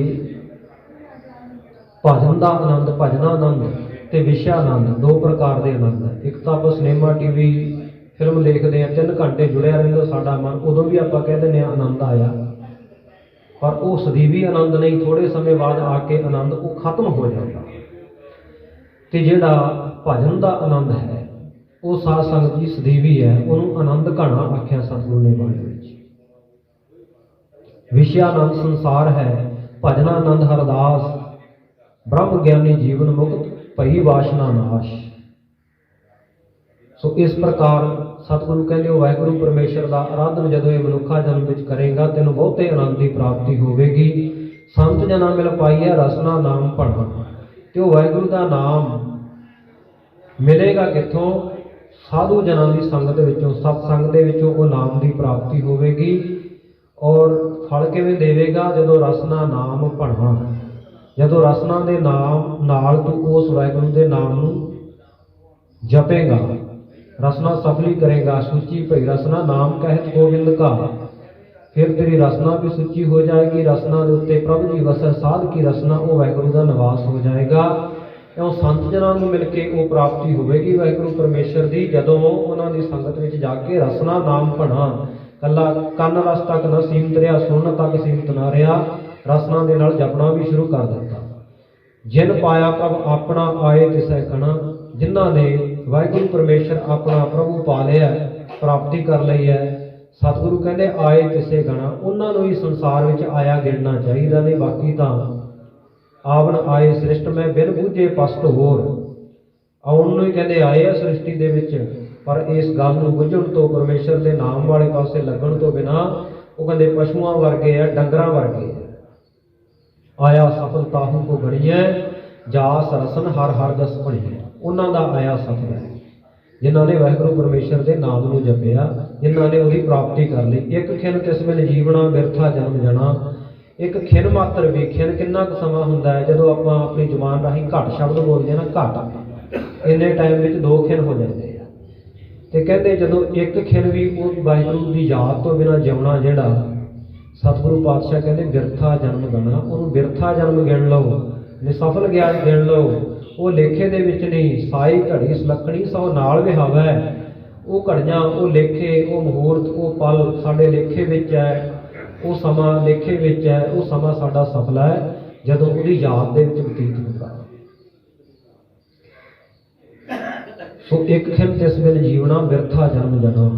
A: ਭਜਨ ਦਾ ਆਨੰਦ, ਭਜਨਾ ਆਨੰਦ ਤੇ ਵਿਸ਼ਾ ਆਨੰਦ, ਦੋ ਪ੍ਰਕਾਰ ਦੇ ਆਨੰਦ ਹੈ। ਇੱਕ ਤਾਂ ਆਪਾਂ ਸਿਨੇਮਾ ਟੀਵੀ ਫਿਲਮ ਦੇਖਦੇ ਹਾਂ, 3 ਘੰਟੇ ਜੁੜਿਆ ਰਹਿੰਦਾ ਸਾਡਾ ਮਨ, ਉਦੋਂ ਵੀ ਆਪਾਂ ਕਹਿ ਦਿੰਦੇ ਹਾਂ ਆਨੰਦ ਆਇਆ। ਪਰ ਉਹ ਸਦੀਵੀ ਆਨੰਦ ਨਹੀਂ, ਥੋੜੇ ਸਮੇਂ ਬਾਅਦ ਆ ਕੇ ਆਨੰਦ ਉਹ ਖਤਮ ਹੋ ਜਾਂਦਾ। ਤੇ ਜਿਹੜਾ ਭਜਨ ਦਾ ਆਨੰਦ ਹੈ ਉਹ ਸਾਧ ਸੰਗਤ ਜੀ ਸਦੀਵੀ ਹੈ, ਉਹਨੂੰ ਆਨੰਦ ਘਣਾ ਆਖਿਆ ਸਤਿਗੁਰੂ ਨੇ ਬਾਣੀ ਵਿੱਚ। ਵਿਸ਼ਾ ਆਨੰਦ ਸੰਸਾਰ ਹੈ, ਭਜਨਾ ਆਨੰਦ ਹਰਦਾਸ। ਬ੍ਰਹਮ ਗਿਆਨੀ ਜੀਵਨ ਮੁਕਤ ਭਈ ਵਾਸ਼ਨਾ ਨਾਸ਼। ਸੋ ਇਸ ਪ੍ਰਕਾਰ ਸਤਿਗੁਰੂ ਕਹਿੰਦੇ ਹੋ ਵਾਹਿਗੁਰੂ ਪਰਮੇਸ਼ਰ ਦਾ ਆਰਾਧਨ ਜਦੋਂ ਇਹ ਮਨੁੱਖਾ ਜਨਮ ਵਿੱਚ ਕਰੇਗਾ ਤੈਨੂੰ ਬਹੁਤੇ ਆਨੰਦ ਦੀ ਪ੍ਰਾਪਤੀ ਹੋਵੇਗੀ। ਸੰਤ ਜਨਾਂ ਮਿਲ ਪਾਈਐ ਰਸਨਾ ਨਾਮ ਭਣਾ। ਤੇ ਉਹ ਵਾਹਿਗੁਰੂ ਦਾ ਨਾਮ ਮਿਲੇਗਾ ਕਿੱਥੋਂ? ਸਾਧੂ ਜਨਾਂ ਦੀ ਸੰਗਤ ਵਿੱਚੋਂ, ਸਤਸੰਗ ਦੇ ਵਿੱਚੋਂ ਉਹ ਨਾਮ ਦੀ ਪ੍ਰਾਪਤੀ ਹੋਵੇਗੀ। ਔਰ ਫਲ ਕਿਵੇਂ ਦੇਵੇਗਾ? ਜਦੋਂ ਰਸਨਾ ਨਾਮ ਭਣਾ, ਜਦੋਂ ਰਸਨਾ ਦੇ ਨਾਮ ਨਾਲ ਤੂੰ ਉਸ ਵਾਹਿਗੁਰੂ ਦੇ ਨਾਮ ਨੂੰ ਜਪੇਗਾ, ਰਸਨਾ ਸਫਲੀ ਕਰੇਗਾ। ਸੁੱਚੀ ਭਈ ਰਸਨਾ ਨਾਮ ਕਹਿਤ ਗੋਬਿੰਦ ਕਾ, ਫਿਰ ਤੇਰੀ ਰਸਨਾ ਵੀ ਸੁੱਚੀ ਹੋ ਜਾਏਗੀ। ਰਸਨਾ ਦੇ ਉੱਤੇ ਪ੍ਰਭੂ ਜੀ ਵਸੈ ਸਾਧ ਕੀ ਰਸਨਾ, ਉਹ ਵਾਹਿਗੁਰੂ ਦਾ ਨਿਵਾਸ ਹੋ ਜਾਏਗਾ। ਕਿਉਂ ਸੰਤ ਜਨਾਂ ਨੂੰ ਮਿਲ ਕੇ ਉਹ ਪ੍ਰਾਪਤੀ ਹੋਵੇਗੀ ਵਾਹਿਗੁਰੂ ਪਰਮੇਸ਼ਰ ਦੀ, ਜਦੋਂ ਉਹਨਾਂ ਦੀ ਸੰਗਤ ਵਿੱਚ ਜਾ ਕੇ ਰਸਨਾ ਨਾਮ ਭਣਾ। ਕੱਲਾ ਕੰਨ ਰਸ ਤੱਕ ਨਾ ਸੀਮਤ ਰਿਹਾ, ਸੁਣਨ ਤੱਕ ਸੀਮਤ ਨਾ ਰਿਹਾ, ਰਸਨਾ ਦੇ ਨਾਲ ਜਪਣਾ ਵੀ ਸ਼ੁਰੂ ਕਰ ਦਿੱਤਾ। ਜਿਨ ਪਾਇਆ ਪ੍ਰਭ ਆਪਣਾ ਆਏ ਤਿਸੈ ਕਣਾ, ਜਿਨ੍ਹਾਂ ਨੇ ਵਾਹਿਗੁਰੂ ਪਰਮੇਸ਼ਰ ਆਪਣਾ ਪ੍ਰਭੂ ਪਾ ਲਿਆ, ਪ੍ਰਾਪਤੀ ਕਰ ਲਈ ਹੈ। ਸਤਿਗੁਰੂ ਕਹਿੰਦੇ ਆਏ ਤਿਸੇ ਗਣਾ, ਉਹਨਾਂ ਨੂੰ ਹੀ ਸੰਸਾਰ ਵਿੱਚ ਆਇਆ ਗਿਣਨਾ ਚਾਹੀਦਾ, ਨਹੀਂ ਬਾਕੀ ਤਾਂ ਆਵਣ ਆਏ ਸ੍ਰਿਸ਼ਟ ਮੈਂ ਬਿਨ ਬੂਝੇ ਪਸਤ ਹੋਰ, ਆਉਣ ਨੂੰ ਹੀ ਕਹਿੰਦੇ ਆਏ ਆ ਸ੍ਰਿਸ਼ਟੀ ਦੇ ਵਿੱਚ। ਪਰ ਇਸ ਗੱਲ ਨੂੰ ਬੁੱਝਣ ਤੋਂ, ਪਰਮੇਸ਼ਰ ਦੇ ਨਾਮ ਵਾਲੇ ਪਾਸੇ ਲੱਗਣ ਤੋਂ ਬਿਨਾਂ ਉਹ ਕਹਿੰਦੇ ਪਸ਼ੂਆਂ ਵਰਗੇ ਆ, ਡੰਗਰਾਂ ਵਰਗੇ ਆ। ਆਇਆ ਸਫਲ ਤਾਹੂ ਕੋ ਗਣੀਐ, ਜਾਸ ਰਸਨ ਹਰ ਹਰ ਜਸ ਬਣੀਐ। ਉਹਨਾਂ ਦਾ ਆਇਆ ਸਫਲ ਹੈ ਜਿਨ੍ਹਾਂ ਨੇ ਵਾਹਿਗੁਰੂ ਪਰਮੇਸ਼ਰ ਦੇ ਨਾਮ ਨੂੰ ਜਪਿਆ, ਜਿਨ੍ਹਾਂ ਨੇ ਉਹਦੀ ਪ੍ਰਾਪਤੀ ਕਰ ਲਈ। ਇੱਕ ਖਿਨ ਤਿਸ ਵੇਲੇ ਜੀਵਣਾ ਬਿਰਥਾ ਜਨਮ ਜਣਾ, ਇੱਕ ਖਿਨ ਮਾਤਰ ਵੀ। ਖਿਨ ਕਿੰਨਾ ਕੁ ਸਮਾਂ ਹੁੰਦਾ ਹੈ, ਜਦੋਂ ਆਪਾਂ ਆਪਣੀ ਜ਼ੁਬਾਨ ਰਾਹੀਂ ਘੱਟ ਸ਼ਬਦ ਬੋਲਦੇ ਹਾਂ ਨਾ, ਘੱਟ, ਇੰਨੇ ਟਾਈਮ ਵਿੱਚ 2 ਖਿਨ ਹੋ ਜਾਂਦੇ ਆ। ਤੇ ਕਹਿੰਦੇ ਜਦੋਂ ਇੱਕ ਖਿਨ ਵੀ ਉਹ ਵਾਹਿਗੁਰੂ ਦੀ ਯਾਦ ਤੋਂ ਬਿਨਾਂ ਜਿਉਣਾ, ਜਿਹੜਾ ਸਤਿਗੁਰੂ ਪਾਤਸ਼ਾਹ ਕਹਿੰਦੇ ਬਿਰਥਾ ਜਨਮ ਗਣਾ, ਉਹਨੂੰ ਬਿਰਥਾ ਜਨਮ ਗਿਣ ਲਓ, ਨਿਸਫਲ ਗਿਆ ਗਿਣ ਲਓ। ਉਹ ਲੇਖੇ ਦੇ ਵਿੱਚ ਨਹੀਂ, ਸਾਈ ਘੜੀ ਸੁਲੱਖਣੀ ਸੌ ਨਾਲ ਵਿਹਾਵਾ। ਉਹ ਘੜੀਆਂ, ਉਹ ਲੇਖੇ, ਉਹ ਮੁਹੂਰਤ, ਉਹ ਪਲ ਸਾਡੇ ਲੇਖੇ ਵਿੱਚ ਹੈ, ਉਹ ਸਮਾਂ ਲੇਖੇ ਵਿੱਚ ਹੈ। ਉਹ ਸਮਾਂ ਸਾਡਾ ਸਫਲ ਹੈ ਜਦੋਂ ਉਹਦੀ ਯਾਦ ਦੇ ਵਿੱਚ ਬਤੀਤ ਹੁੰਦਾ। ਸੋ ਇੱਕ ਖਿਨ ਤਿਸ ਵੇਲੇ ਜੀਵਣਾ ਬਿਰਥਾ ਜਨਮ ਜਣਾ,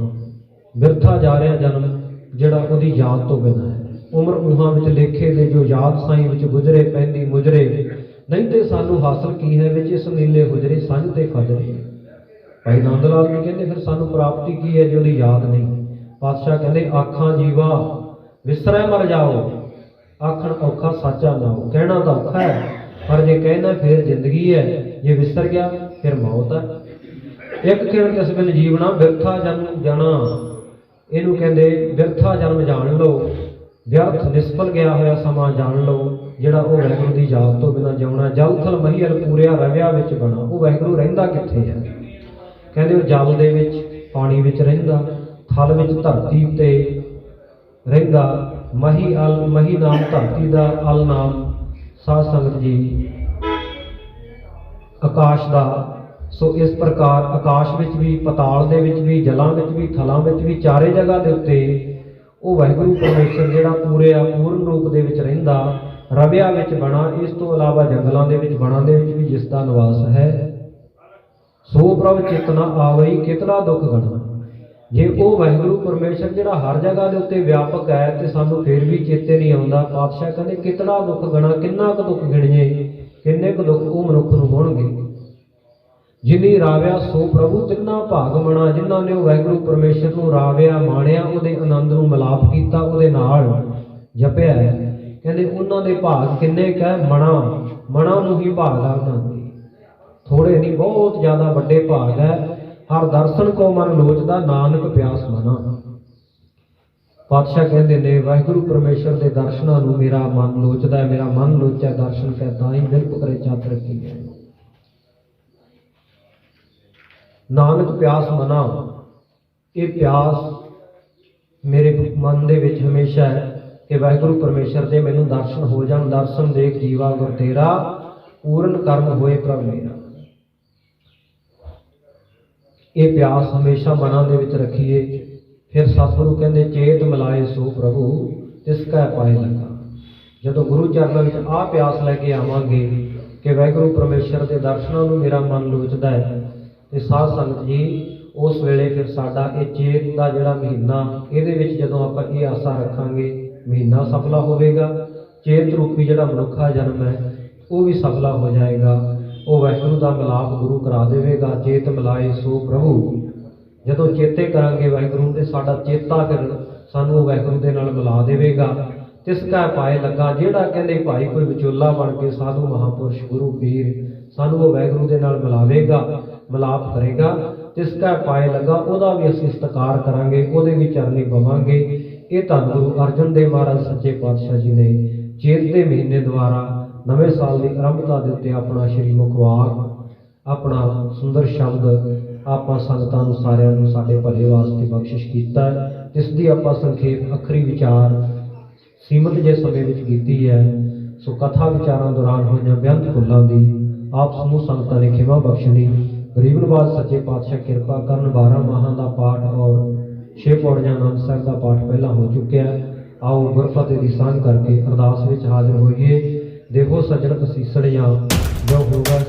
A: ਬਿਰਥਾ ਜਾ ਰਿਹਾ ਜਨਮ ਜਿਹੜਾ ਉਹਦੀ ਯਾਦ ਤੋਂ ਬਿਨਾਂ ਹੈ। ਉਮਰ ਊਹਾਂ ਵਿੱਚ ਲੇਖੇ ਦੇ ਜੋ ਯਾਦ ਸਾਈਂ ਵਿੱਚ ਗੁਜ਼ਰੇ ਪੈਂਦੀ ਮੁਜਰੇ, ਨਹੀਂ ਤੇ ਸਾਨੂੰ ਹਾਸਲ ਕੀ ਹੈ ਵਿੱਚ ਇਸ ਨੀਲੇ ਹੁਜਰੇ ਸੰਝ ਤੇ ਫਜਰੇ। ਭਾਈ ਨੰਦ ਲਾਲ ਜੀ ਕਹਿੰਦੇ ਫਿਰ ਸਾਨੂੰ ਪ੍ਰਾਪਤੀ ਕੀ ਹੈ ਜੇ ਉਹਦੀ ਯਾਦ ਨਹੀਂ। ਪਾਤਸ਼ਾਹ ਕਹਿੰਦੇ ਆਖਾਂ ਜੀਵਾ ਵਿਸਰੈ ਮਰ ਜਾਓ, ਆਖਣ ਔਖਾ ਸਾਚਾ ਨਾਓ। ਕਹਿਣਾ ਤਾਂ ਔਖਾ ਹੈ, ਪਰ ਜੇ ਕਹਿਣਾ ਫਿਰ ਜ਼ਿੰਦਗੀ ਹੈ, ਜੇ ਵਿਸਰ ਗਿਆ ਫਿਰ ਮੌਤ ਹੈ। ਇੱਕ ਖਿਣ ਤਿਸ ਬਿਨ ਜੀਵਣਾ ਬਿਰਥਾ ਜਨਮ ਜਾਣਾ, ਇਹਨੂੰ ਕਹਿੰਦੇ ਬਿਰਥਾ ਜਨਮ ਜਾਣ ਲਓ, ਵਿਅਰਥ ਨਿਸਫਲ ਗਿਆ ਹੋਇਆ ਸਮਾਂ ਜਾਣ ਲਓ, ਜਿਹੜਾ ਉਹ ਵਾਹਿਗੁਰੂ ਦੀ ਯਾਦ ਤੋਂ ਬਿਨਾਂ ਜਿਉਣਾ। ਜਲ ਥਲ ਮਹੀਲ ਪੂਰਿਆ ਰਵਿਆ ਵਿੱਚ ਬਣਾ, ਉਹ ਵਾਹਿਗੁਰੂ ਰਹਿੰਦਾ ਕਿੱਥੇ ਹੈ? ਕਹਿੰਦੇ ਉਹ ਜਲ ਦੇ ਵਿੱਚ, ਪਾਣੀ ਵਿੱਚ ਰਹਿੰਦਾ, ਥਲ ਵਿੱਚ ਧਰਤੀ ਉੱਤੇ ਰਹਿੰਦਾ। ਮਹੀ ਅਲ, ਮਹੀ ਨਾਮ ਧਰਤੀ ਦਾ, ਅਲ ਨਾਮ ਸਾਧ ਸੰਗਤ ਜੀ ਆਕਾਸ਼ ਦਾ। ਸੋ ਇਸ ਪ੍ਰਕਾਰ ਆਕਾਸ਼ ਵਿੱਚ ਵੀ, ਪਤਾਲ ਦੇ ਵਿੱਚ ਵੀ, ਜਲਾਂ ਵਿੱਚ ਵੀ, ਥਲਾਂ ਵਿੱਚ ਵੀ, ਚਾਰੇ ਜਗ੍ਹਾ ਦੇ ਉੱਤੇ ਉਹ ਵਾਹਿਗੁਰੂ ਪਰਮੇਸ਼ਰ ਜਿਹੜਾ ਪੂਰੇ ਆ ਪੂਰਨ ਰੂਪ ਦੇ ਵਿੱਚ ਰਹਿੰਦਾ, ਰਵਿਆ ਵਿੱਚ ਬਣਾ। ਇਸ ਤੋਂ ਇਲਾਵਾ ਜੰਗਲਾਂ ਦੇ ਵਿੱਚ, ਵਣਾਂ ਦੇ ਵਿੱਚ ਵੀ ਜਿਸ ਦਾ ਨਿਵਾਸ ਹੈ। ਸੋ ਪ੍ਰਭ ਚੇਤਨਾ ਆਵਈ ਕਿਤਨਾ ਦੁੱਖ ਗਣਾ। ਜੇ ਉਹ ਵਾਹਿਗੁਰੂ ਪਰਮੇਸ਼ਰ ਜਿਹੜਾ ਹਰ ਜਗ੍ਹਾ ਦੇ ਉੱਤੇ ਵਿਆਪਕ ਹੈ ਤੇ ਸਾਨੂੰ ਫਿਰ ਵੀ ਚੇਤੇ ਨਹੀਂ ਆਉਂਦਾ, ਪਾਤਸ਼ਾਹ ਕਹਿੰਦੇ ਕਿਤਨਾ ਦੁੱਖ ਗਣਾ, ਕਿੰਨਾ ਕੁ ਦੁੱਖ ਗਿਣੀਏ, ਕਿੰਨੇ ਕੁ ਦੁੱਖ ਉਹ ਮਨੁੱਖ ਨੂੰ ਹੋਣਗੇ। ਜਿਨੀ ਰਾਵਿਆ ਸੋ ਪ੍ਰਭੂ ਤਿੰਨਾ ਭਾਗ ਮਣਾ, ਜਿਨ੍ਹਾਂ ਨੇ ਉਹ ਵਾਹਿਗੁਰੂ ਪਰਮੇਸ਼ਰ ਨੂੰ ਰਾਵਿਆ, ਮਾਣਿਆ, ਉਹਦੇ ਆਨੰਦ ਨੂੰ ਮਿਲਾਪ ਕੀਤਾ, ਉਹਦੇ ਨਾਲ ਜਪਿਆ, ਕਹਿੰਦੇ ਉਹਨਾਂ ਦੇ ਭਾਗ ਕਿੰਨੇ ਕਹਿ ਮਣਾ, ਮਣਾ ਨੂੰ ਹੀ ਭਾਗ ਆਖਦਾ। ਥੋੜੇ ਨਹੀਂ, ਬਹੁਤ ਜ਼ਿਆਦਾ ਵੱਡੇ ਭਾਗ ਹੈ। ਹਰ ਦਰਸ਼ਨ ਕੋ ਮਨ ਲੋਚਦਾ, ਨਾਨਕ ਪਿਆਸ ਮਨਾ। ਪਾਤਸ਼ਾਹ ਕਹਿੰਦੇ ਨੇ ਵਾਹਿਗੁਰੂ ਪਰਮੇਸ਼ਰ ਦੇ ਦਰਸ਼ਨਾਂ ਨੂੰ ਮੇਰਾ ਮਨ ਲੋਚਦਾ ਹੈ, ਮੇਰਾ ਮਨ ਲੋਚਿਆ ਦਰਸ਼ਨ ਕੈ ਤਾਂ ਹੀ ਦਿਲ ਪੁਕਰੇ ਚਾਤਰ ਕੀ ਹੈ। ਨਾਨਕ ਪਿਆਸ ਮਨਾ, ਇਹ ਪਿਆਸ ਮੇਰੇ ਮਨ ਦੇ ਵਿੱਚ ਹਮੇਸ਼ਾ ਹੈ ਕਿ ਵਾਹਿਗੁਰੂ ਪਰਮੇਸ਼ਰ ਦੇ ਮੈਨੂੰ ਦਰਸ਼ਨ ਹੋ ਜਾਣ। ਦਰਸ਼ਨ ਦੇਖ ਜੀਵਾ ਗੁਰ ਤੇਰਾ, ਪੂਰਨ ਕਰਮ ਹੋਏ ਪ੍ਰਭ ਮੇਰਾ। ਇਹ ਪਿਆਸ ਹਮੇਸ਼ਾ ਮਨਾਂ ਦੇ ਵਿੱਚ ਰੱਖੀਏ। ਫਿਰ ਸਤਿਗੁਰੂ ਕਹਿੰਦੇ ਚੇਤ ਮਿਲਾਏ ਸੋ ਪ੍ਰਭੂ ਤਿਸ ਕੈ ਪਾਏ ਲੱਗਾ। ਜਦੋਂ ਗੁਰੂ ਚਰਨਾਂ ਵਿੱਚ ਆਹ ਪਿਆਸ ਲੈ ਕੇ ਆਵਾਂਗੇ ਕਿ ਵਾਹਿਗੁਰੂ ਪਰਮੇਸ਼ਰ ਦੇ ਦਰਸ਼ਨਾਂ ਨੂੰ ਮੇਰਾ ਮਨ ਲੋਚਦਾ ਹੈ, ਤੇ ਸਾਧ ਸੰਗਤ ਜੀ ਉਸ ਵੇਲੇ ਫਿਰ ਸਾਡਾ ਇਹ ਚੇਤ ਦਾ ਜਿਹੜਾ ਮਹੀਨਾ, ਇਹਦੇ ਵਿੱਚ ਜਦੋਂ ਆਪਾਂ ਇਹ ਆਸਾ ਰੱਖਾਂਗੇ ਮਹੀਨਾ ਸਫਲਾ ਹੋਵੇਗਾ। ਚੇਤ ਰੂਪੀ ਜਿਹੜਾ ਮਨੁੱਖਾ ਜਨਮ ਹੈ ਉਹ ਵੀ ਸਫਲਾ ਹੋ ਜਾਏਗਾ। ਉਹ ਵਾਹਿਗੁਰੂ ਦਾ ਮਿਲਾਪ ਗੁਰੂ ਕਰਾ ਦੇਵੇਗਾ। ਚੇਤ ਮਿਲਾਏ ਸੋ ਪ੍ਰਭੂ, ਜਦੋਂ ਚੇਤੇ ਕਰਾਂਗੇ ਵਾਹਿਗੁਰੂ ਦੇ, ਸਾਡਾ ਚੇਤਾ ਫਿਰ ਸਾਨੂੰ ਉਹ ਵਾਹਿਗੁਰੂ ਦੇ ਨਾਲ ਮਿਲਾ ਦੇਵੇਗਾ। ਤਿਸ ਕੈ ਪਾਏ ਲੱਗਾ, ਜਿਹੜਾ ਕਹਿੰਦੇ ਭਾਈ ਕੋਈ ਵਿਚੋਲਾ ਬਣ ਕੇ ਸਾਧੂ ਮਹਾਂਪੁਰਸ਼ ਗੁਰੂ ਪੀਰ ਸਾਨੂੰ ਉਹ ਵਾਹਿਗੁਰੂ ਦੇ ਨਾਲ ਮਿਲਾਵੇਗਾ, ਮਿਲਾਪ ਕਰੇਗਾ। ਤਿਸ ਕੈ ਪਾਏ ਲੱਗਾ, ਉਹਦਾ ਵੀ ਅਸੀਂ ਸਤਿਕਾਰ ਕਰਾਂਗੇ, ਉਹਦੇ ਵੀ ਚਰਨੀ ਪਵਾਂਗੇ। ਇਹ ਧੰਨ ਗੁਰੂ ਅਰਜਨ ਦੇਵ ਮਹਾਰਾਜ ਸੱਚੇ ਪਾਤਸ਼ਾਹ ਜੀ ਨੇ ਚੇਤ ਦੇ ਮਹੀਨੇ ਦੁਆਰਾ ਨਵੇਂ ਸਾਲ ਦੀ ਆਰੰਭਤਾ ਦੇ ਉੱਤੇ ਆਪਣਾ ਸ਼੍ਰੀ ਮੁਖਵਾਕ, ਆਪਣਾ ਸੁੰਦਰ ਸ਼ਬਦ ਆਪਾਂ ਸੰਗਤਾਂ ਨੂੰ ਸਾਰਿਆਂ ਨੂੰ ਸਾਡੇ ਭਲੇ ਵਾਸਤੇ ਬਖਸ਼ਿਸ਼ ਕੀਤਾ ਹੈ। ਇਸ ਦੀ ਆਪਾਂ ਸੰਖੇਪ ਅੱਖਰੀ ਵਿਚਾਰ ਸੀਮਤ ਜੇ ਸਮੇਂ ਵਿੱਚ ਕੀਤੀ ਹੈ। ਸੋ ਕਥਾ ਵਿਚਾਰਾਂ ਦੌਰਾਨ ਹੋਈਆਂ ਬੇਅੰਤ ਭੁੱਲਾਂ ਦੀ ਆਪ ਸਮੂਹ ਸੰਗਤਾਂ ਨੇ ਖਿਮਾ ਬਖਸ਼ਣੀ। ਗਰੀਬ ਨਵਾਜ਼ ਸੱਚੇ ਪਾਤਸ਼ਾਹ ਕਿਰਪਾ ਕਰਨ। 12 ਮਾਹਾਂ ਦਾ ਪਾਠ ਔਰ 6 ਪੌੜੀਆਂ ਆਨੰਦ ਸਾਹਿਬ ਦਾ ਪਾਠ ਪਹਿਲਾਂ ਹੋ ਚੁੱਕਿਆ ਹੈ। ਆਓ ਗੁਰਫਤਿਹ ਦੀ ਸਾਂਝ ਕਰਕੇ ਅਰਦਾਸ ਵਿੱਚ ਹਾਜ਼ਰ ਹੋਈਏ। ਦੇਖੋ ਸੱਜਣ ਅਸੀਸੜੀਆਂ ਜੋ ਹੋਗਾ